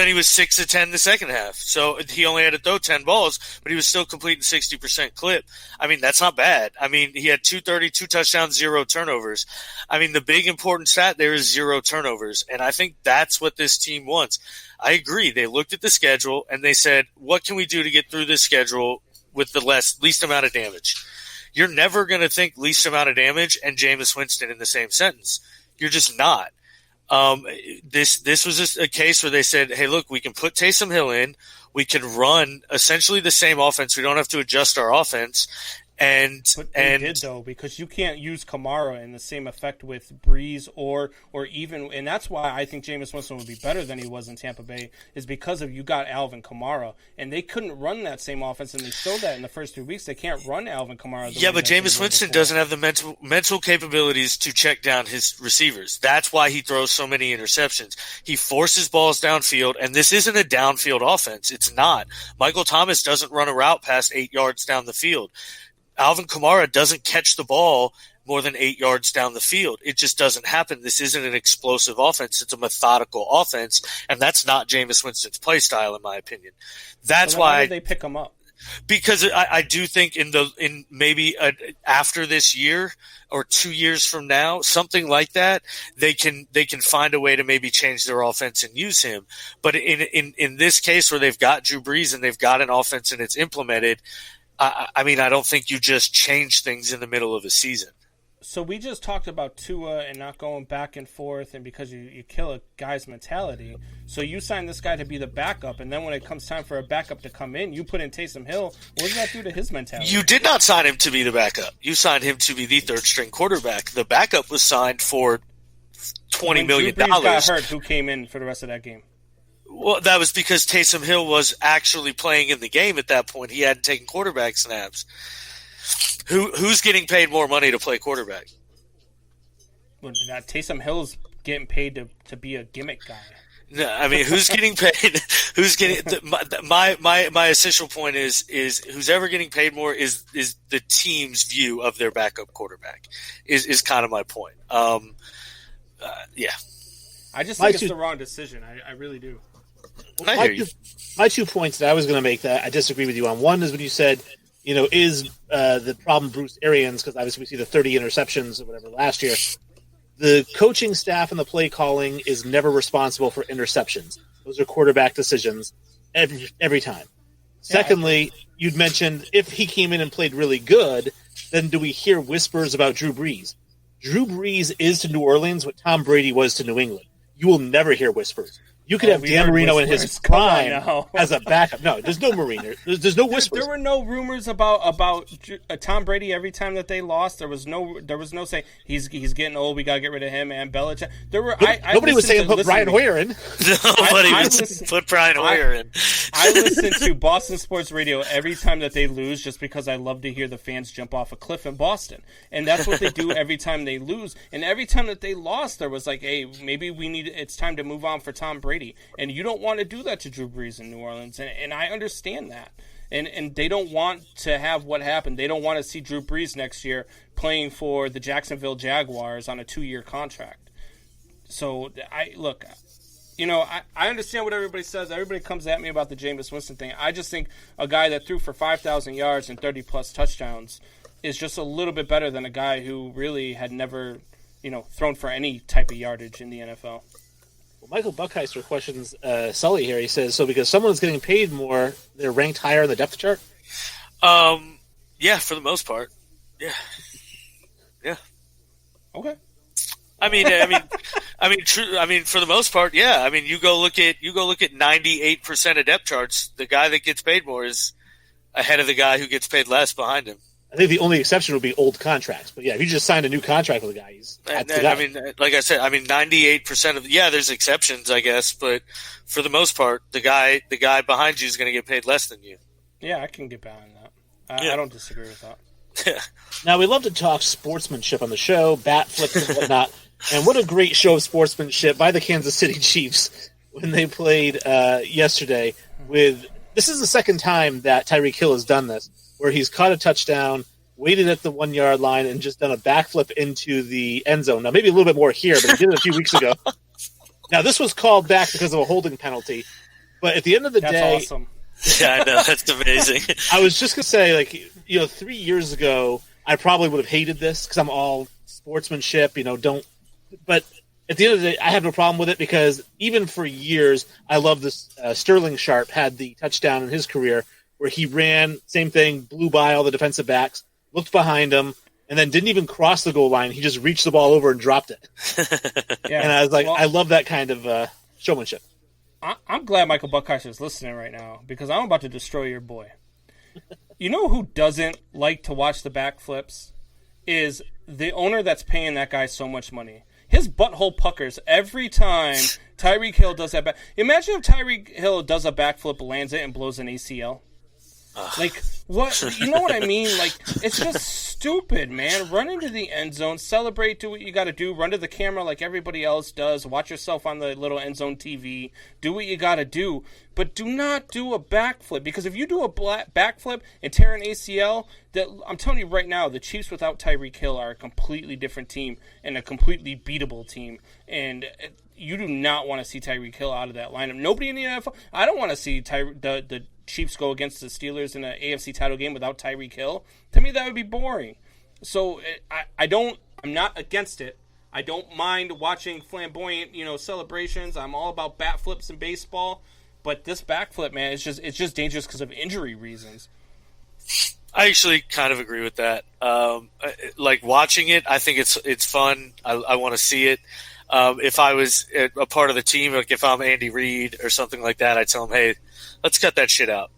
he was 6 of 10 the second half. So he only had to throw 10 balls, but he was still completing 60% clip. I mean, that's not bad. I mean, he had 232 touchdowns, 0 turnovers. I mean, the big important stat there is 0 turnovers, and I think that's what this team wants. I agree. They looked at the schedule and they said, what can we do to get through this schedule with the least amount of damage? You're never going to think least amount of damage and Jameis Winston in the same sentence. You're just not. This was just a case where they said, hey, look, we can put Taysom Hill in. We can run essentially the same offense. We don't have to adjust our offense. But they did, though, because you can't use Kamara in the same effect with Breeze or even, and that's why I think Jameis Winston would be better than he was in Tampa Bay, is because of you got Alvin Kamara, and they couldn't run that same offense, and they showed that in the first 3 weeks. They can't run Alvin Kamara. Yeah, but Jameis Winston doesn't have the mental capabilities to check down his receivers. That's why he throws so many interceptions. He forces balls downfield, and this isn't a downfield offense. It's not. Michael Thomas doesn't run a route past 8 yards down the field. Alvin Kamara doesn't catch the ball more than 8 yards down the field. It just doesn't happen. This isn't an explosive offense. It's a methodical offense, and that's not Jameis Winston's play style, in my opinion. That's why did they pick him up? Because I do think in maybe after this year or 2 years from now, something like that, they can find a way to maybe change their offense and use him. But in this case where they've got Drew Brees and they've got an offense and it's implemented, I mean, I don't think you just change things in the middle of a season. So we just talked about Tua and not going back and forth, and because you kill a guy's mentality. So you sign this guy to be the backup, and then when it comes time for a backup to come in, you put in Taysom Hill. What does that do to his mentality? You did not sign him to be the backup. You signed him to be the third-string quarterback. The backup was signed for $20 million. Drew Brees got hurt. Who came in for the rest of that game? Well, that was because Taysom Hill was actually playing in the game at that point. He hadn't taken quarterback snaps. Who's getting paid more money to play quarterback? Well, Taysom Hill's getting paid to be a gimmick guy. No, I mean, who's getting paid? Who's getting my essential point is who's ever getting paid more is the team's view of their backup quarterback is kind of my point. Yeah. I just think it's the wrong decision. I really do. I hear you. My 2 points that I was going to make that I disagree with you on. One is when you said, is the problem Bruce Arians, because obviously we see the 30 interceptions or whatever last year. The coaching staff and the play calling is never responsible for interceptions. Those are quarterback decisions every time. Secondly, you'd mentioned if he came in and played really good, then do we hear whispers about Drew Brees? Drew Brees is to New Orleans what Tom Brady was to New England. You will never hear whispers. You could have Dan Marino in his prime as a backup. No, there's no Marino. There's no whispers. There were no rumors about Tom Brady every time that they lost. There was no saying he's getting old. We gotta get rid of him and Belichick. There were nobody was saying put Brian Hoyer in. Nobody was put Brian Hoyer in. I listen to Boston Sports Radio every time that they lose, just because I love to hear the fans jump off a cliff in Boston, and that's what they do every time they lose. And every time that they lost, there was like, hey, maybe it's time to move on for Tom Brady. And you don't want to do that to Drew Brees in New Orleans, and I understand that. And they don't want to have what happened. They don't want to see Drew Brees next year playing for the Jacksonville Jaguars on a 2-year contract. So I understand what everybody says. Everybody comes at me about the Jameis Winston thing. I just think a guy that threw for 5,000 yards and 30-plus touchdowns is just a little bit better than a guy who really had never, thrown for any type of yardage in the NFL. Michael Buckheister questions Sully here. He says, so because someone's getting paid more, they're ranked higher in the depth chart? Yeah, for the most part. Yeah. Yeah. Okay. I mean, for the most part, yeah. I mean, you go look at 98% of depth charts. The guy that gets paid more is ahead of the guy who gets paid less behind him. I think the only exception would be old contracts. But, yeah, if you just signed a new contract with a guy, that's the guy. I mean, like I said, 98% of – yeah, there's exceptions, I guess. But for the most part, the guy behind you is going to get paid less than you. Yeah, I can get behind that. I don't disagree with that. Now, we love to talk sportsmanship on the show, bat flips and whatnot. And what a great show of sportsmanship by the Kansas City Chiefs when they played yesterday with – this is the second time that Tyreek Hill has done this, where he's caught a touchdown, waited at the 1-yard line, and just done a backflip into the end zone. Now, maybe a little bit more here, but he did it a few weeks ago. Now, this was called back because of a holding penalty. But at the end of the day... That's awesome. Yeah, I know. That's amazing. I was just going to say, 3 years ago, I probably would have hated this because I'm all sportsmanship, don't... But at the end of the day, I have no problem with it because even for years, I love this. Sterling Sharp had the touchdown in his career where he ran, same thing, blew by all the defensive backs, looked behind him, and then didn't even cross the goal line. He just reached the ball over and dropped it. Yeah. And I was like, I love that kind of showmanship. I'm glad Michael Buckheiser is listening right now because I'm about to destroy your boy. You know who doesn't like to watch the backflips? Is the owner that's paying that guy so much money. His butthole puckers every time Tyreek Hill does that back. Imagine if Tyreek Hill does a backflip, lands it, and blows an ACL. Like, what? You know what I mean? Like, it's just stupid, man. Run into the end zone, celebrate, do what you got to do, run to the camera like everybody else does, watch yourself on the little end zone TV, do what you got to do, but do not do a backflip, because if you do a backflip and tear an ACL, I'm telling you right now, the Chiefs without Tyreek Hill are a completely different team and a completely beatable team, and you do not want to see Tyreek Hill out of that lineup. Nobody in the NFL, I don't want to see the Chiefs go against the Steelers in an AFC title game without Tyreek Hill. To me, that would be boring. So I'm not against it. I don't mind watching flamboyant, celebrations. I'm all about bat flips in baseball, but this backflip, man, it's just dangerous because of injury reasons. I actually kind of agree with that. Like watching it, I think it's fun. I want to see it. If I was a part of the team, like if I'm Andy Reid or something like that, I'd tell him, hey, let's cut that shit out.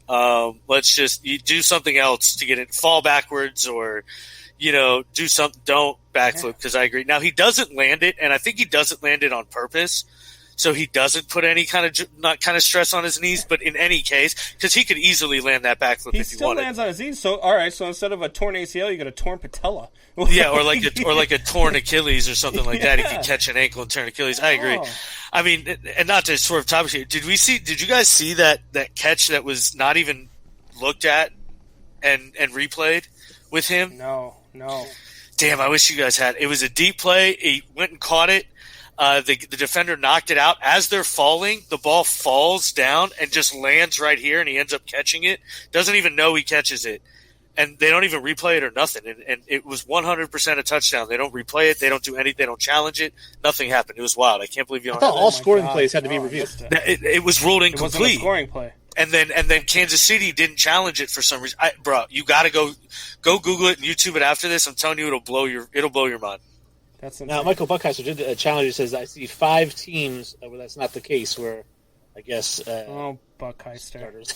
Let's just do something else to get it, fall backwards, or, do something. Don't backflip, because I agree. Now, he doesn't land it, and I think he doesn't land it on purpose. So he doesn't put any kind of stress on his knees, but in any case, because he could easily land that backflip if he wanted. He still lands on his knees. So all right, so instead of a torn ACL, you got a torn patella. Yeah, or like a torn Achilles or something like that. He could catch an ankle and turn Achilles. I agree. Oh. I mean, and not to swerve topics here. Did you guys see that catch that was not even looked at and replayed with him? No. Damn, I wish you guys had. It was a deep play. He went and caught it. The defender knocked it out. As they're falling, the ball falls down and just lands right here, and he ends up catching it. Doesn't even know he catches it. And they don't even replay it or nothing. And it was 100% a touchdown. They don't replay it. They don't do anything. They don't challenge it. Nothing happened. It was wild. I can't believe you don't I thought all scoring plays had to be reviewed. It was ruled incomplete. It wasn't a scoring play. And then Kansas City didn't challenge it for some reason. Bro, you got to go Google it and YouTube it after this. I'm telling you, it'll blow your mind. Now, Michael Buckheiser did a challenge. He says, I see 5 teams where that's not the case, where I guess Buckheiser. Starters.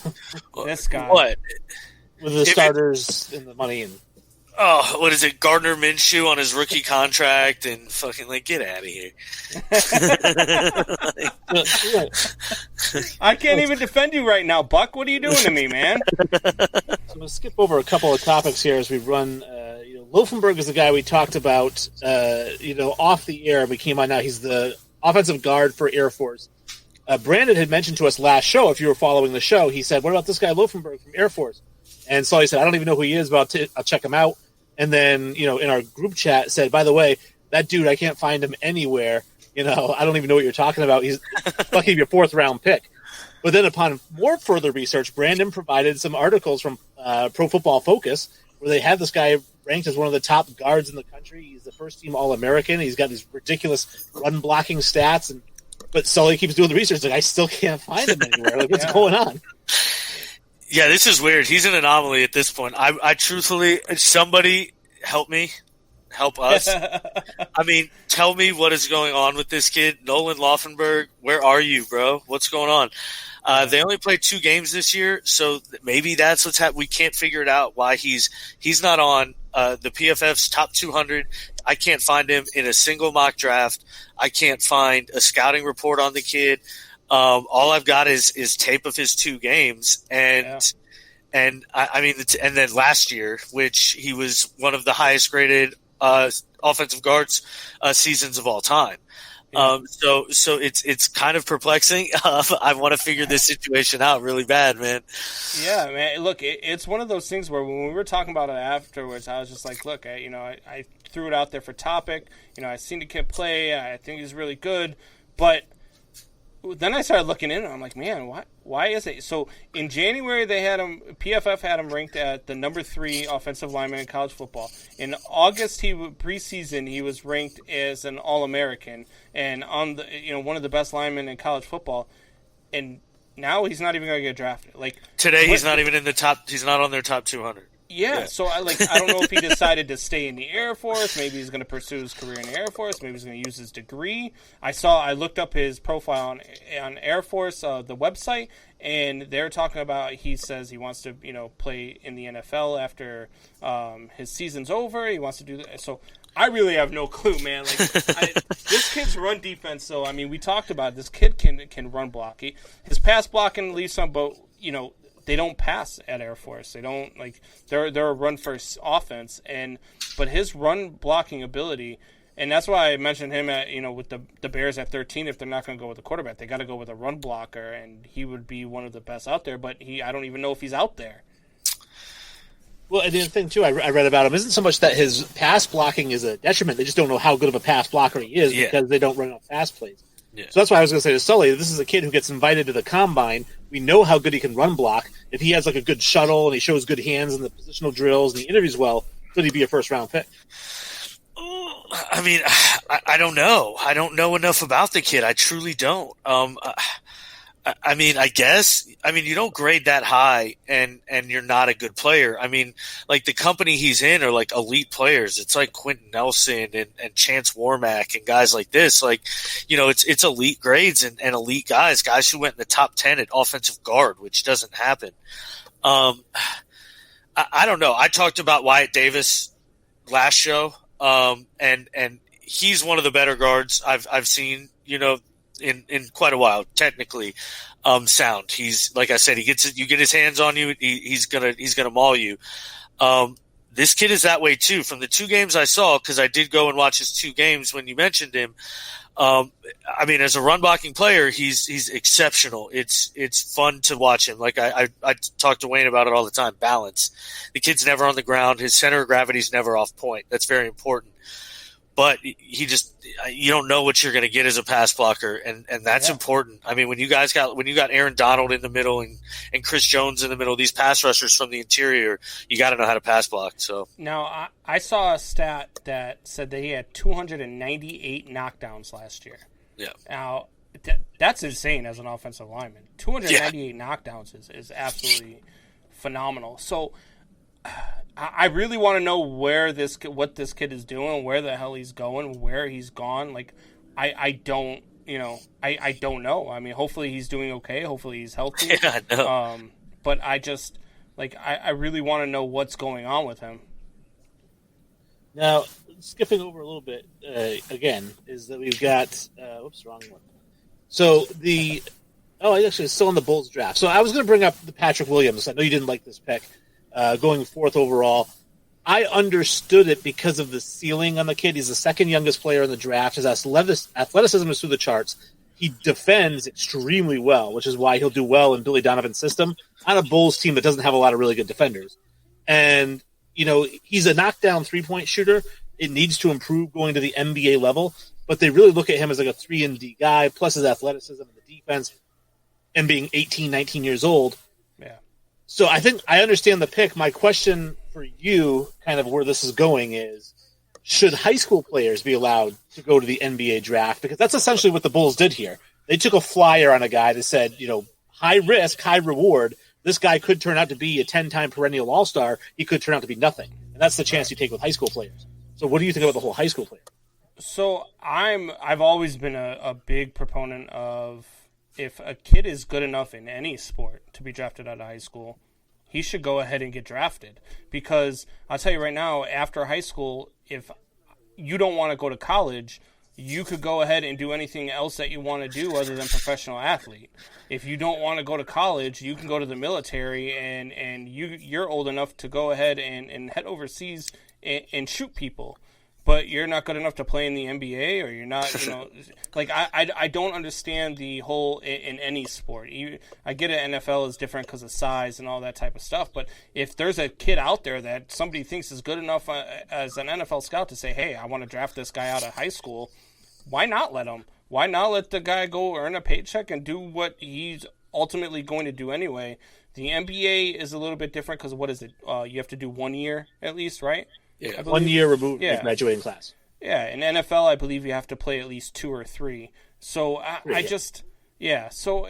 This guy. What? With the starters and the money. And what is it? Gardner Minshew on his rookie contract and fucking, get out of here. I can't even defend you right now, Buck. What are you doing to me, man? So I'm going to skip over a couple of topics here as we run. Laufenberg is the guy we talked about, off the air. We came on now. He's the offensive guard for Air Force. Brandon had mentioned to us last show, if you were following the show, he said, what about this guy Laufenberg from Air Force? And so he said, I don't even know who he is, but I'll check him out. And then, in our group chat said, by the way, that dude, I can't find him anywhere. I don't even know what you're talking about. He's lucky to be a 4th-round pick. But then upon more further research, Brandon provided some articles from Pro Football Focus where they had this guy ranked as one of the top guards in the country. He's the first-team All-American. He's got these ridiculous run-blocking stats. But Sully keeps doing the research. I still can't find him anywhere. What's going on? Yeah, this is weird. He's an anomaly at this point. I truthfully, somebody help me. Help us. I mean, tell me what is going on with this kid. Nolan Laufenberg, where are you, bro? What's going on? They only played 2 games this year, so maybe that's what's happening. We can't figure it out why he's not on the PFF's top 200. I can't find him in a single mock draft. I can't find a scouting report on the kid. All I've got is tape of his 2 games, and then last year, which he was one of the highest graded offensive guards seasons of all time. So it's kind of perplexing. I want to figure this situation out really bad, man. Yeah, man. Look, it's one of those things where when we were talking about it afterwards, I was just like, look, I threw it out there for topic. I seen the kid play. I think he's really good, but then I started looking in, and I'm like, man, why is it? So in January, they had him. PFF had him ranked at the number 3 offensive lineman in college football. In August, preseason, he was ranked as an All-American and on the one of the best linemen in college football. And now he's not even going to get drafted. Like today, he's not even in the top. He's not on their top 200. Yeah, so I don't know if he decided to stay in the Air Force. Maybe he's going to pursue his career in the Air Force. Maybe he's going to use his degree. I looked up his profile on Air Force, the website, and they're talking about, he says he wants to, play in the NFL after his season's over. He wants to do that. So I really have no clue, man. This kid's run defense, though, I mean, we talked about it. This kid can run block. His pass blocking leaves some, but, they don't pass at Air Force. They don't they're a run first offense, but his run blocking ability, and that's why I mentioned him at with the Bears at 13. If they're not going to go with the quarterback, they got to go with a run blocker, and he would be one of the best out there. But I don't even know if he's out there. Well, and the thing too, I read about him isn't so much that his pass blocking is a detriment. They just don't know how good of a pass blocker he is because they don't run enough fast plays. Yeah. So that's why I was going to say to Sully, this is a kid who gets invited to the combine. We know how good he can run block. If he has a good shuttle and he shows good hands in the positional drills and he interviews well, could he be a first-round pick? I mean, I don't know. I don't know enough about the kid. I truly don't. I mean, I guess. I mean, you don't grade that high and you're not a good player. I mean, the company he's in are elite players. It's like Quentin Nelson and Chance Warmack and guys like this. It's elite grades and elite guys who went in the top 10 at offensive guard, which doesn't happen. I don't know. I talked about Wyatt Davis last show, and he's one of the better guards I've seen, in quite a while, technically sound. He's, like I said, you get his hands on you, he's gonna maul you. This kid is that way too. From the two games I saw, because I did go and watch his two games when you mentioned him. I mean, as a run blocking player, he's exceptional. It's fun to watch him. I talk to Wayne about it all the time. Balance. The kid's never on the ground. His center of gravity is never off point. That's very important. But you don't know what you're going to get as a pass blocker, and that's important. I mean, when you got Aaron Donald in the middle and Chris Jones in the middle, these pass rushers from the interior, you got to know how to pass block. So now I saw a stat that said that he had 298 knockdowns last year. Yeah. Now that's insane as an offensive lineman. 298 knockdowns is absolutely phenomenal. So I really want to know what this kid is doing, where the hell he's going, where he's gone. I don't know. I mean, hopefully he's doing okay. Hopefully he's healthy. Yeah, I know. But I just I really want to know what's going on with him. Now, skipping over a little bit again, is that we've got wrong one. So actually, it's still in the Bulls draft. So I was going to bring up the Patrick Williams. I know you didn't like this pick. Going fourth overall. I understood it because of the ceiling on the kid. He's the second youngest player in the draft. His athleticism is through the charts. He defends extremely well, which is why he'll do well in Billy Donovan's system on a Bulls team that doesn't have a lot of really good defenders. And, he's a knockdown three-point shooter. It needs to improve going to the NBA level, but they really look at him as a 3-and-D guy, plus his athleticism and the defense, and being 18, 19 years old. Yeah. So I think I understand the pick. My question for you, kind of where this is going, is should high school players be allowed to go to the NBA draft? Because that's essentially what the Bulls did here. They took a flyer on a guy that said, high risk, high reward. This guy could turn out to be a 10-time perennial all-star. He could turn out to be nothing. And that's the chance you take with high school players. So what do you think about the whole high school player? So I've always been a big proponent of, if a kid is good enough in any sport to be drafted out of high school, he should go ahead and get drafted. Because I'll tell you right now, after high school, if you don't want to go to college, you could go ahead and do anything else that you want to do other than professional athlete. If you don't want to go to college, you can go to the military, and you're old enough to go ahead and head overseas and shoot people. But you're not good enough to play in the NBA, or you're not, I don't understand the whole in any sport. I get it, NFL is different because of size and all that type of stuff. But if there's a kid out there that somebody thinks is good enough as an NFL scout to say, hey, I want to draft this guy out of high school, why not let him? Why not let the guy go earn a paycheck and do what he's ultimately going to do anyway? The NBA is a little bit different because what is it? You have to do 1 year at least, right? Yeah, 1 year removed from graduating class. Yeah, in NFL, I believe you have to play at least 2 or 3. So so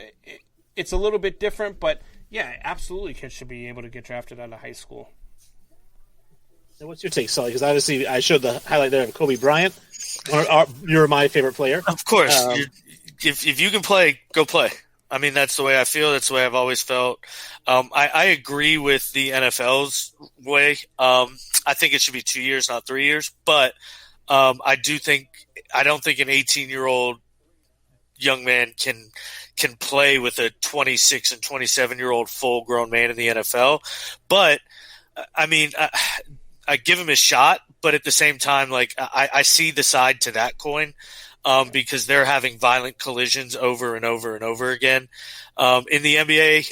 it's a little bit different, but yeah, absolutely kids should be able to get drafted out of high school. So what's your take, Sully? Because obviously I showed the highlight there of Kobe Bryant. You're my favorite player. Of course. If you can play, go play. I mean, that's the way I feel. That's the way I've always felt. I agree with the NFL's way. I think it should be 2 years, not 3 years. But I don't think an 18-year-old young man can play with a 26 and 27-year-old full-grown man in the NFL. But, I mean, I give him a shot. But at the same time, like I see the side to that coin. Because they're having violent collisions over and over and over again. In the NBA,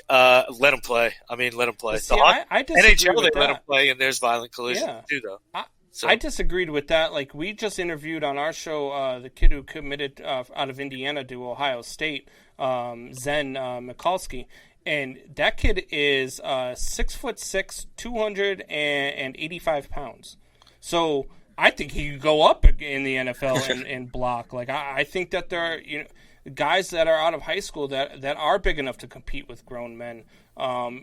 let them play. I mean, let them play. See, I disagree NHL, with they let them play, and there's violent collisions too, though. I disagreed with that. Like, we just interviewed on our show the kid who committed out of Indiana to Ohio State, Zen Mikulski. And that kid is 6'6", 285 pounds. So I think he could go up in the NFL and block. Like, I think that there are guys that are out of high school that are big enough to compete with grown men.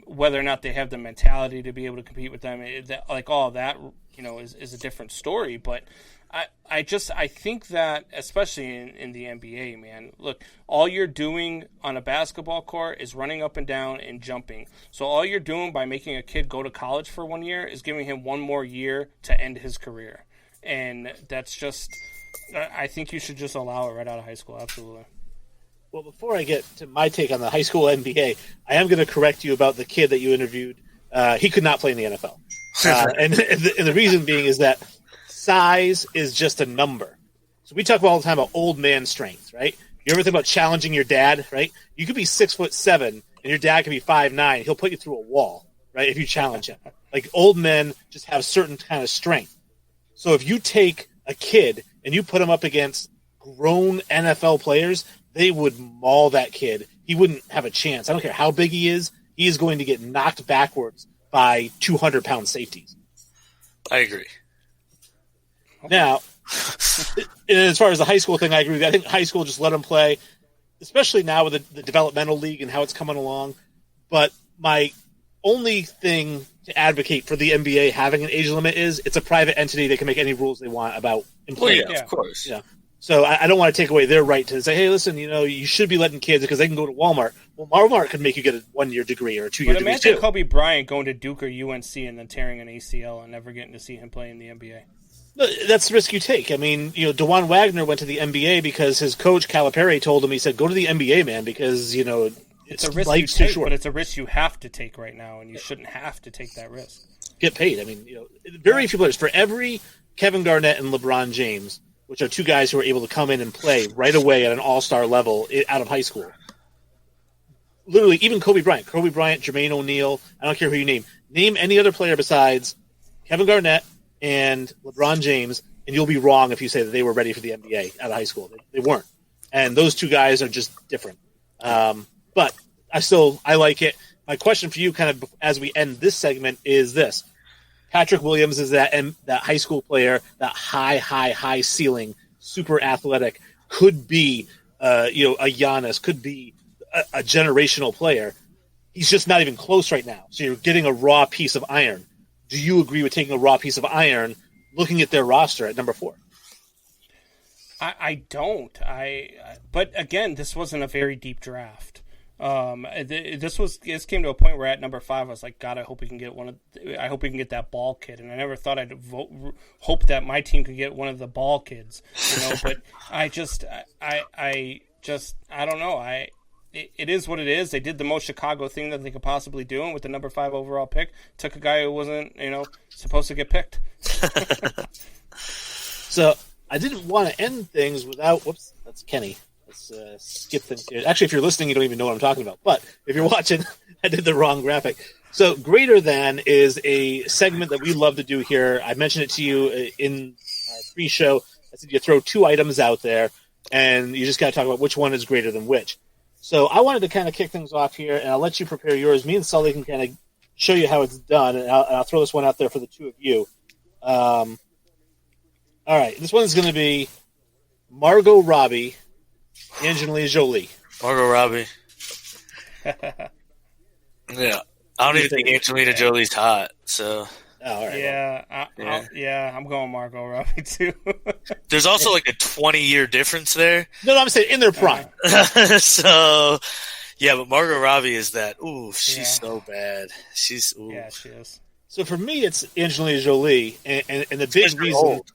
Whether or not they have the mentality to be able to compete with them, all that is a different story. But I think that, especially in the NBA, man, look, all you're doing on a basketball court is running up and down and jumping. So all you're doing by making a kid go to college for 1 year is giving him one more year to end his career. And that's just, I think you should just allow it right out of high school. Absolutely. Well, before I get to my take on the high school NBA, I am going to correct you about the kid that you interviewed. He could not play in the NFL. And the reason being is that size is just a number. So we talk all the time about old man strength, right? You ever think about challenging your dad, right? You could be 6'7", and your dad could be 5'9". He'll put you through a wall, right, if you challenge him. Like, old men just have certain kind of strength. So if you take a kid and you put him up against grown NFL players, they would maul that kid. He wouldn't have a chance. I don't care how big he is going to get knocked backwards by 200-pound safeties. I agree. Now, as far as the high school thing, I agree. I think high school, just let them play, especially now with the developmental league and how it's coming along. But my only thing to advocate for the NBA having an age limit is it's a private entity. They can make any rules they want about employment. Well, yeah, of course. Yeah. So I don't want to take away their right to say, hey, listen, you should be letting kids because they can go to Walmart. Well, Walmart could make you get a 1-year degree or a 2-year degree too. Imagine Kobe Bryant going to Duke or UNC and then tearing an ACL and never getting to see him play in the NBA. That's the risk you take. I mean, DeJuan Wagner went to the NBA because his coach Calipari told him, he said, go to the NBA, man, because, it's a risk you take, but it's a risk you have to take right now, and you shouldn't have to take that risk. Get paid. I mean, very few players. For every Kevin Garnett and LeBron James, which are two guys who are able to come in and play right away at an all-star level out of high school. Literally, even Kobe Bryant, Jermaine O'Neal, I don't care who you name. Name any other player besides Kevin Garnett and LeBron James, and you'll be wrong if you say that they were ready for the NBA out of high school. They weren't. And those two guys are just different. But I like it. My question for you kind of as we end this segment is this. Patrick Williams is that high school player, that high ceiling, super athletic, could be a Giannis, could be a generational player. He's just not even close right now. So you're getting a raw piece of iron. Do you agree with taking a raw piece of iron, looking at their roster at number 4? I don't. But again, this wasn't a very deep draft. This came to a point where at number 5, I was like, God, I hope we can get I hope we can get that ball kid. And I never thought I'd hope that my team could get one of the ball kids. But I don't know. It is what it is. They did the most Chicago thing that they could possibly do, and with the number 5 overall pick, took a guy who wasn't, supposed to get picked. So I didn't want to end things without. Whoops, that's Kenny. Let's skip things here. Actually, if you're listening, you don't even know what I'm talking about. But if you're watching, I did the wrong graphic. So Greater Than is a segment that we love to do here. I mentioned it to you in our pre-show. I said you throw 2 items out there, and you just got to talk about which one is greater than which. So I wanted to kind of kick things off here, and I'll let you prepare yours. Me and Sully can kind of show you how it's done, and I'll throw this one out there for the 2 of you. All right, this one's going to be Margot Robbie, Angelina Jolie. Margot Robbie. Yeah. I don't even think Angelina Jolie's hot, so. Oh, all right. Yeah, I'm going Margot Robbie too. There's also like a 20-year difference there. No, I'm saying in their prime. So, yeah, but Margot Robbie is that. Ooh, she's so bad. Yeah, she is. So for me, it's Angelina Jolie, and the big reason. Old.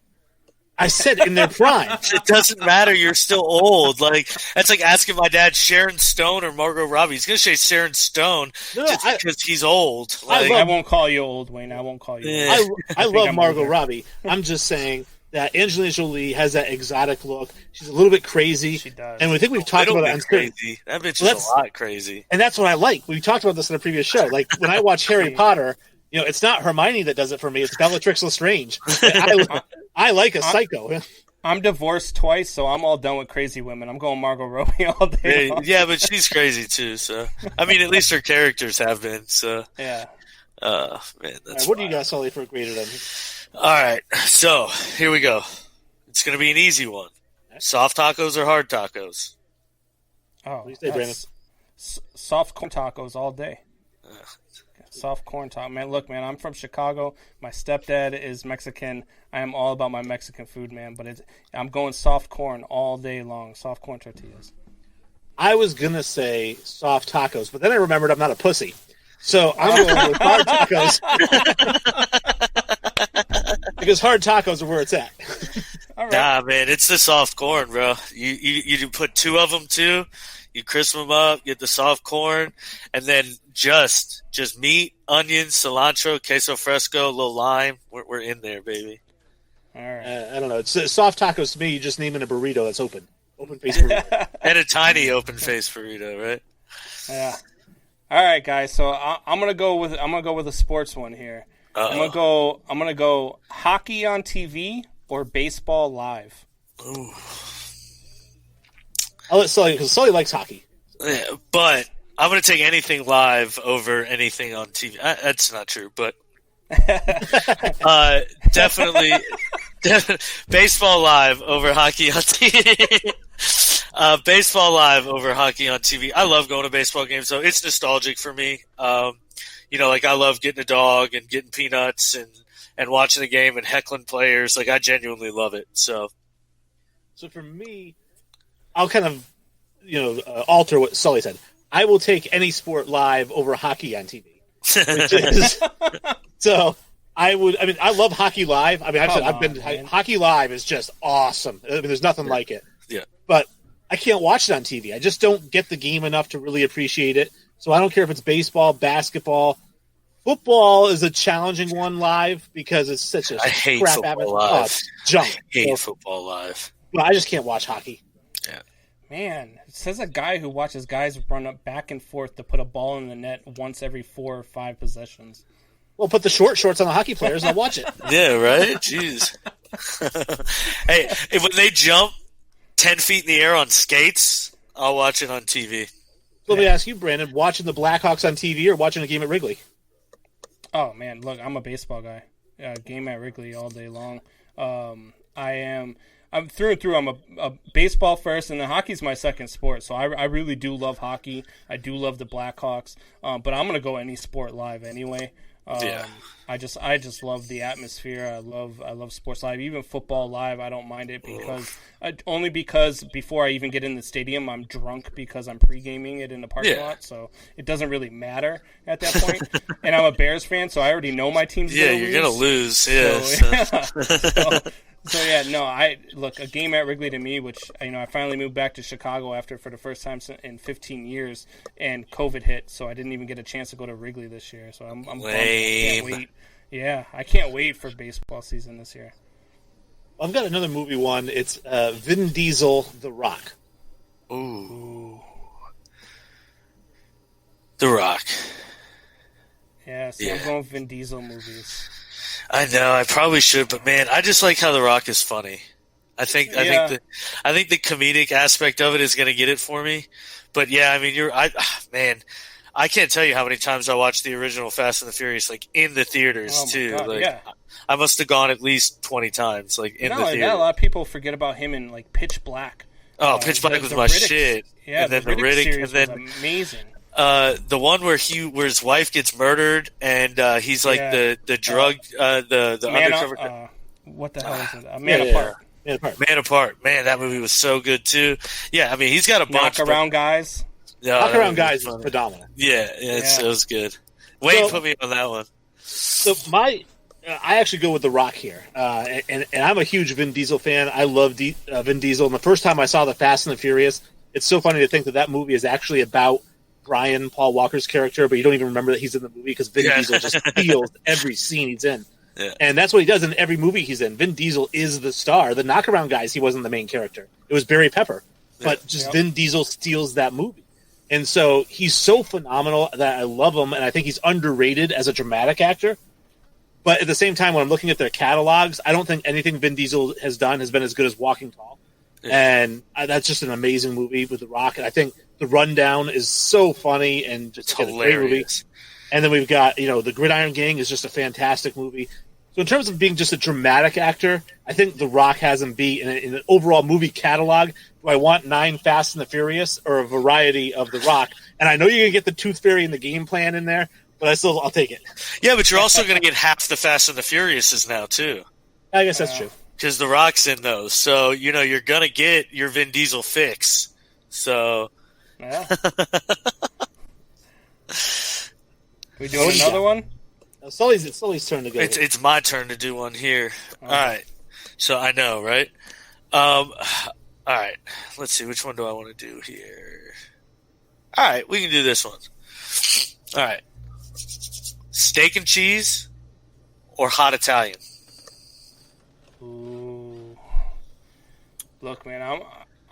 I said in their prime. It doesn't matter. You're still old. Like that's like asking my dad Sharon Stone or Margot Robbie. He's gonna say Sharon Stone because he's old. Like, I won't call you old, Wayne. I won't call you old. I love Margot Robbie. I'm just saying that Angelina Jolie has that exotic look. She's a little bit crazy. She does. And we think we've talked about it on crazy. That bitch is a lot crazy. And that's what I like. We talked about this in a previous show. Like when I watch Harry Potter, it's not Hermione that does it for me. It's Bellatrix Lestrange. I like a psycho. I'm divorced twice, so I'm all done with crazy women. I'm going Margot Robbie all day long. Yeah, but she's crazy too. So I mean, at least her characters have been. So yeah. Man, that's what do you got, Sully, for graded on? All right, so here we go. It's going to be an easy one. Soft tacos or hard tacos? Oh, what do you say, Brandon? Soft corn tacos all day. Soft corn taco. Man, look, man, I'm from Chicago. My stepdad is Mexican. I am all about my Mexican food, man. But I'm going soft corn all day long. Soft corn tortillas. I was going to say soft tacos, but then I remembered I'm not a pussy. So I'm going with hard tacos. Because hard tacos are where it's at. All right. Nah, man, it's the soft corn, bro. You put two of them, too. You crisp them up, get the soft corn, and then just meat, onions, cilantro, queso fresco, a little lime. We're in there, baby. All right. I don't know. It's soft tacos to me. You just name it a burrito that's open face burrito, and a tiny open face burrito, right? Yeah. All right, guys. So I'm gonna go with a sports one here. Uh-oh. I'm gonna go hockey on TV or baseball live. Ooh. I'll let Sully, because Sully likes hockey. Yeah, but I'm going to take anything live over anything on TV. That's not true, but definitely baseball live over hockey on TV. Baseball live over hockey on TV. I love going to baseball games, so it's nostalgic for me. Like I love getting a dog and getting peanuts and watching the game and heckling players. Like I genuinely love it. So for me, I'll kind of, alter what Sully said. I will take any sport live over hockey on TV. So I love hockey live. Hockey live is just awesome. There's nothing like it. Yeah. But I can't watch it on TV. I just don't get the game enough to really appreciate it. So I don't care if it's baseball, basketball. Football is a challenging one live because it's such a crap football live. Junk. I hate football live. But I just can't watch hockey. Yeah. Man, it says a guy who watches guys run up back and forth to put a ball in the net once every 4 or 5 possessions. Well, put the short shorts on the hockey players and I'll watch it. Yeah, right? Jeez. Hey, when they jump 10 feet in the air on skates, I'll watch it on TV. So let me ask you, Brandon, watching the Blackhawks on TV or watching a game at Wrigley? Oh, man, look, I'm a baseball guy. Game at Wrigley all day long. I'm through and through. I'm a baseball first, and then hockey's my second sport. So I really do love hockey. I do love the Blackhawks. But I'm gonna go any sport live anyway. I just love the atmosphere. I love sports live, even football live. I don't mind it because before I even get in the stadium, I'm drunk because I'm pre-gaming it in the parking lot. So it doesn't really matter at that point. And I'm a Bears fan, so I already know my team's gonna lose. Yeah, you're gonna lose. Yeah. So a game at Wrigley to me, which I finally moved back to Chicago for the first time in 15 years, and COVID hit, so I didn't even get a chance to go to Wrigley this year. So I'm bummed. I can't wait. Yeah, I can't wait for baseball season this year. I've got another movie one. It's Vin Diesel, The Rock. Ooh. The Rock. Yeah, so I'm going Vin Diesel movies. I know, I probably should, but man, I just like how The Rock is funny. I think the comedic aspect of it is going to get it for me. But yeah, I mean, I can't tell you how many times I watched the original Fast and the Furious, like in the theaters too. God, like yeah. I must have gone at least 20 times, like in the theater. A lot of people forget about him in like Pitch Black. Oh, Pitch Black was my shit. Yeah, and then the Riddick series and then was amazing. The one where his wife gets murdered and he's like the drug the undercover. What the hell is it? Man Apart. Man Apart. Man, that movie was so good too. Yeah, I mean he's got a bunch. Knock Around Guys. Knock Around Guys is phenomenal. Yeah, it was good. Wayne put me on that one. So I actually go with The Rock here, and I'm a huge Vin Diesel fan. I love Vin Diesel. And the first time I saw the Fast and the Furious, it's so funny to think that movie is actually about Brian, Paul Walker's character, but you don't even remember that he's in the movie because Vin Diesel just steals every scene he's in. Yeah. And that's what he does in every movie he's in. Vin Diesel is the star. The Knock Around Guys, he wasn't the main character. It was Barry Pepper. But Vin Diesel steals that movie. And so he's so phenomenal that I love him, and I think he's underrated as a dramatic actor. But at the same time, when I'm looking at their catalogs, I don't think anything Vin Diesel has done has been as good as Walking Tall. Yeah. And that's just an amazing movie with The Rock. And I think The Rundown is so funny and just a great movie. And then we've got, The Gridiron Gang is just a fantastic movie. So in terms of being just a dramatic actor, I think The Rock has him beat. In an overall movie catalog, do I want 9 Fast and the Furious or a variety of The Rock? And I know you're going to get the Tooth Fairy and the Game Plan in there, but I'll take it. Yeah, but you're also going to get half the Fast and the Furiouses now, too. I guess that's true. Because The Rock's in those. So, you're going to get your Vin Diesel fix. So... Yeah. We doing another one? It's Sully's turn to go. It's my turn to do one here. All right. So I know, right? All right. Let's see. Which one do I want to do here? All right. We can do this one. All right. Steak and cheese or hot Italian? Ooh. Look, man,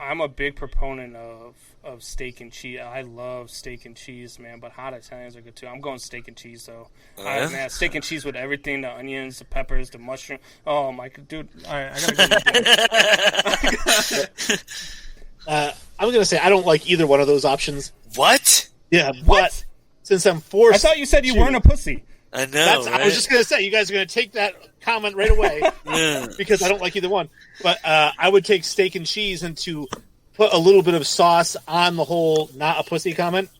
I'm a big proponent of steak and cheese. I love steak and cheese, man, but hot Italians are good too. I'm going steak and cheese, though. Man, steak and cheese with everything, the onions, the peppers, the mushroom. Oh, my dude. All right, I got to go. I'm going to say I don't like either one of those options. What? Yeah, what? But since I'm forced... I thought you said you weren't a pussy. I know, right? I was just going to say, you guys are going to take that comment right away because I don't like either one. But I would take steak and cheese and to put a little bit of sauce on the whole not a pussy comment.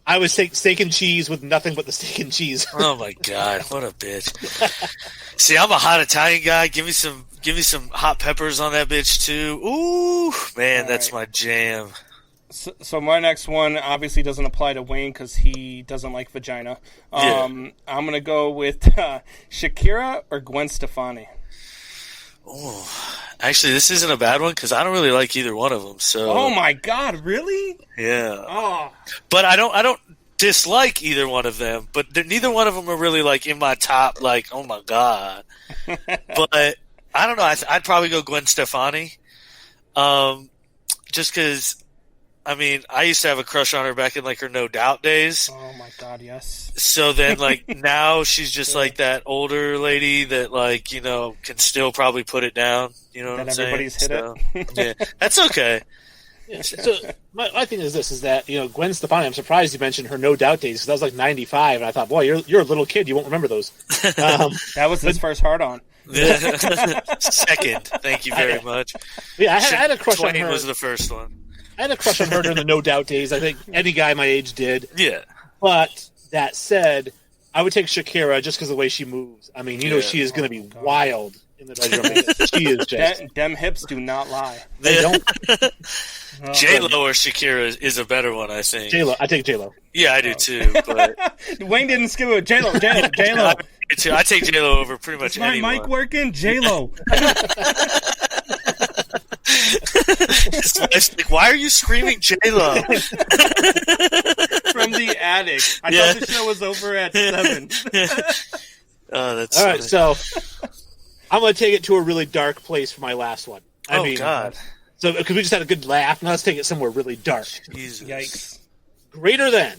I would take steak and cheese with nothing but the steak and cheese. Oh, my God. What a bitch. See, I'm a hot Italian guy. Give me some hot peppers on that bitch, too. Ooh, man, all that's right. My jam. So my next one obviously doesn't apply to Wayne because he doesn't like vagina. I'm going to go with Shakira or Gwen Stefani. Oh, actually, this isn't a bad one because I don't really like either one of them. So. Oh my God, really? Yeah. Oh. But I don't dislike either one of them. But neither one of them are really like in my top. Like, oh my God. But I don't know. I'd probably go Gwen Stefani. Just because. I mean, I used to have a crush on her back in, like, her No Doubt days. Oh, my God, yes. So then, like, now she's just, like, that older lady that, like, can still probably put it down. You know what I'm saying? Everybody's hit it. Yeah, that's okay. Yeah, so my thing is this, is that, Gwen Stefani, I'm surprised you mentioned her No Doubt days, because that was, like, 95, and I thought, boy, you're a little kid, you won't remember those. That was his first hard-on. Second, thank you very much. Yeah, I had a crush on her. Was the first one. I had a crush on her during the No Doubt days. I think any guy my age did. Yeah. But that said, I would take Shakira just because of the way she moves. I mean, she is going to be wild in the bedroom. She is just... Them hips do not lie. They don't. J-Lo or Shakira is a better one, I think. J-Lo. I take J-Lo. Yeah, I do too. But... Wayne didn't skip it. J-Lo. I take J-Lo over pretty much anyone. Is my mic working? J-Lo. It's like, why are you screaming J-Lo? From the attic. I thought the show was over at 7. Oh, that's all funny. right. So I'm going to take it to a really dark place for my last one. I mean, God! So because we just had a good laugh, now let's take it somewhere really dark. Jesus. Yikes! Greater than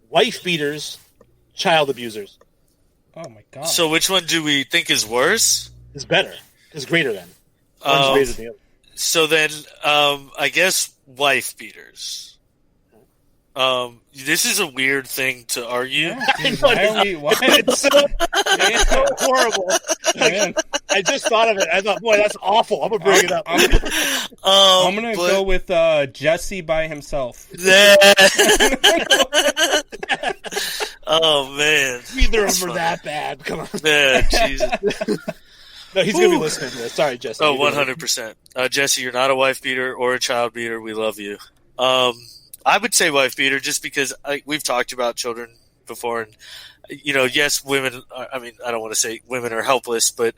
wife beaters, child abusers. Oh my God! So which one do we think is worse? Is better. Is greater than. One's greater than the other. So then, I guess wife beaters. This is a weird thing to argue. Why? It's so horrible. Man. I just thought of it. I thought, boy, that's awful. I'm gonna bring it up. I'm gonna go with Jesse by himself. Oh man, Neither of them are that bad. Come on. Yeah, Jesus. No, he's gonna be listening to this. Sorry, Jesse. Oh, 100%. Jesse, you're not a wife beater or a child beater. We love you. I would say wife beater just because we've talked about children before, and yes, women. I don't want to say women are helpless, but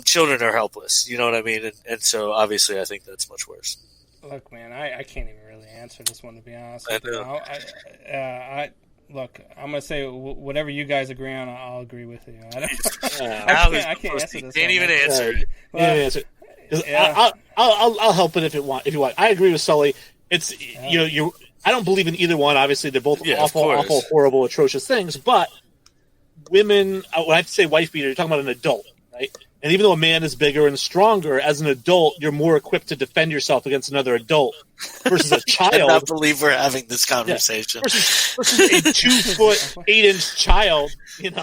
children are helpless. You know what I mean? And so obviously, I think that's much worse. Look, man, I can't even really answer this one, to be honest. Look, I'm gonna say whatever you guys agree on, I'll agree with you. I can't answer this. Can't even answer it. I'll help it if you want. I agree with Sully. It's I don't believe in either one. Obviously, they're both awful, horrible, atrocious things. But women, when I say wife beater, you're talking about an adult, right? And even though a man is bigger and stronger, as an adult, you're more equipped to defend yourself against another adult versus a child. I cannot believe we're having this conversation. Yeah. Versus a 2-foot 8-inch child. And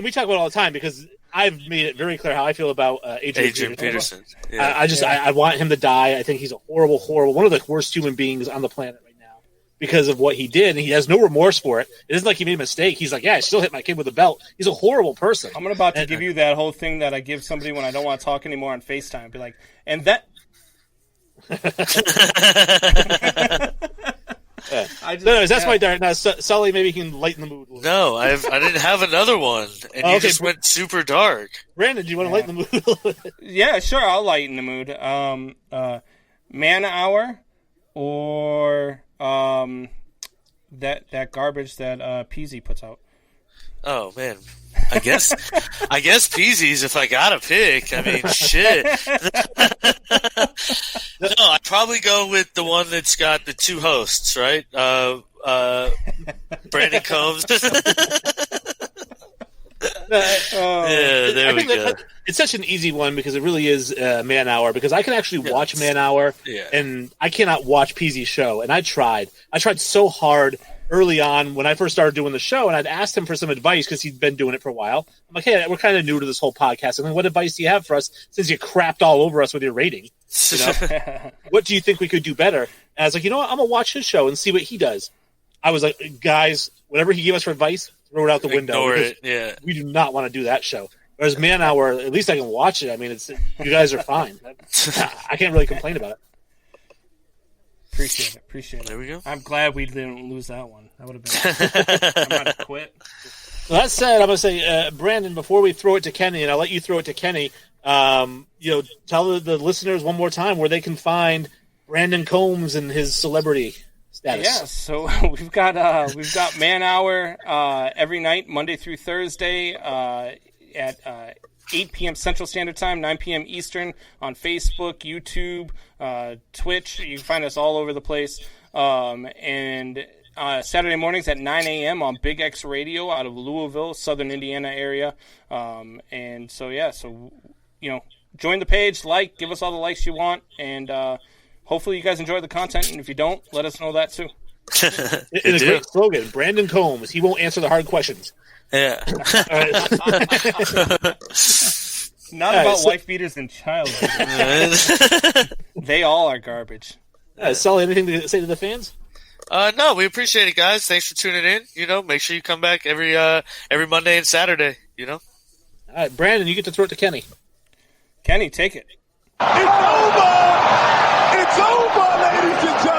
we talk about it all the time because I've made it very clear how I feel about Adrian Peterson. Yeah. I want him to die. I think he's a horrible, one of the worst human beings on the planet right now because of what he did, and he has no remorse for it. It isn't like he made a mistake. He's like, I still hit my kid with a belt. He's a horrible person. I'm about to give you that whole thing that I give somebody when I don't want to talk anymore on FaceTime. Be like, and that. That's my dark. Now, Sully, maybe he can lighten the mood. No, I didn't have another one, and you just went super dark. Brandon, do you want to lighten the mood a little bit? Yeah, sure, I'll lighten the mood. Man Hour or that garbage that Peasy puts out. Oh man, I guess Peasy's if I gotta pick. I mean, shit. No, I'd probably go with the one that's got the two hosts, right? Brandon Combs. There we go. It's such an easy one because it really is Man Hour. Because I can actually watch Man Hour, and I cannot watch Peasy's show. And I tried so hard early on when I first started doing the show, and I'd asked him for some advice because he'd been doing it for a while. I'm like, hey, we're kind of new to this whole podcast. I mean, what advice do you have for us since you crapped all over us with your rating? What do you think we could do better? And I was like, you know what? I'm going to watch his show and see what he does. I was like, guys, whatever he gave us for advice, throw it out the window. Ignore it, yeah. We do not want to do that show. Whereas Man Hour, at least I can watch it. I mean, you guys are fine. I can't really complain about it. Appreciate it. There we go. I'm glad we didn't lose that one. That would have been. I might have quit. So that said, I'm going to say, Brandon, before we throw it to Kenny, and I'll let you throw it to Kenny, tell the listeners one more time where they can find Brandon Combs and his celebrity status. Yeah, so we've got Man Hour every night, Monday through Thursday at 8 p.m. Central Standard Time, 9 p.m. Eastern on Facebook, YouTube, Twitch. You can find us all over the place. And Saturday mornings at 9 a.m. on Big X Radio out of Louisville, Southern Indiana area. And so, join the page, give us all the likes you want, and hopefully you guys enjoy the content. And if you don't, let us know that too. It's a great slogan. Brandon Combs. He won't answer the hard questions. Yeah. Not about wife beaters and child beaters. They all are garbage. Sully, anything to say to the fans? No, we appreciate it, guys. Thanks for tuning in. Make sure you come back every Monday and Saturday. All right, Brandon, you get to throw it to Kenny. Kenny, take it. It's over! It's over, ladies and gentlemen!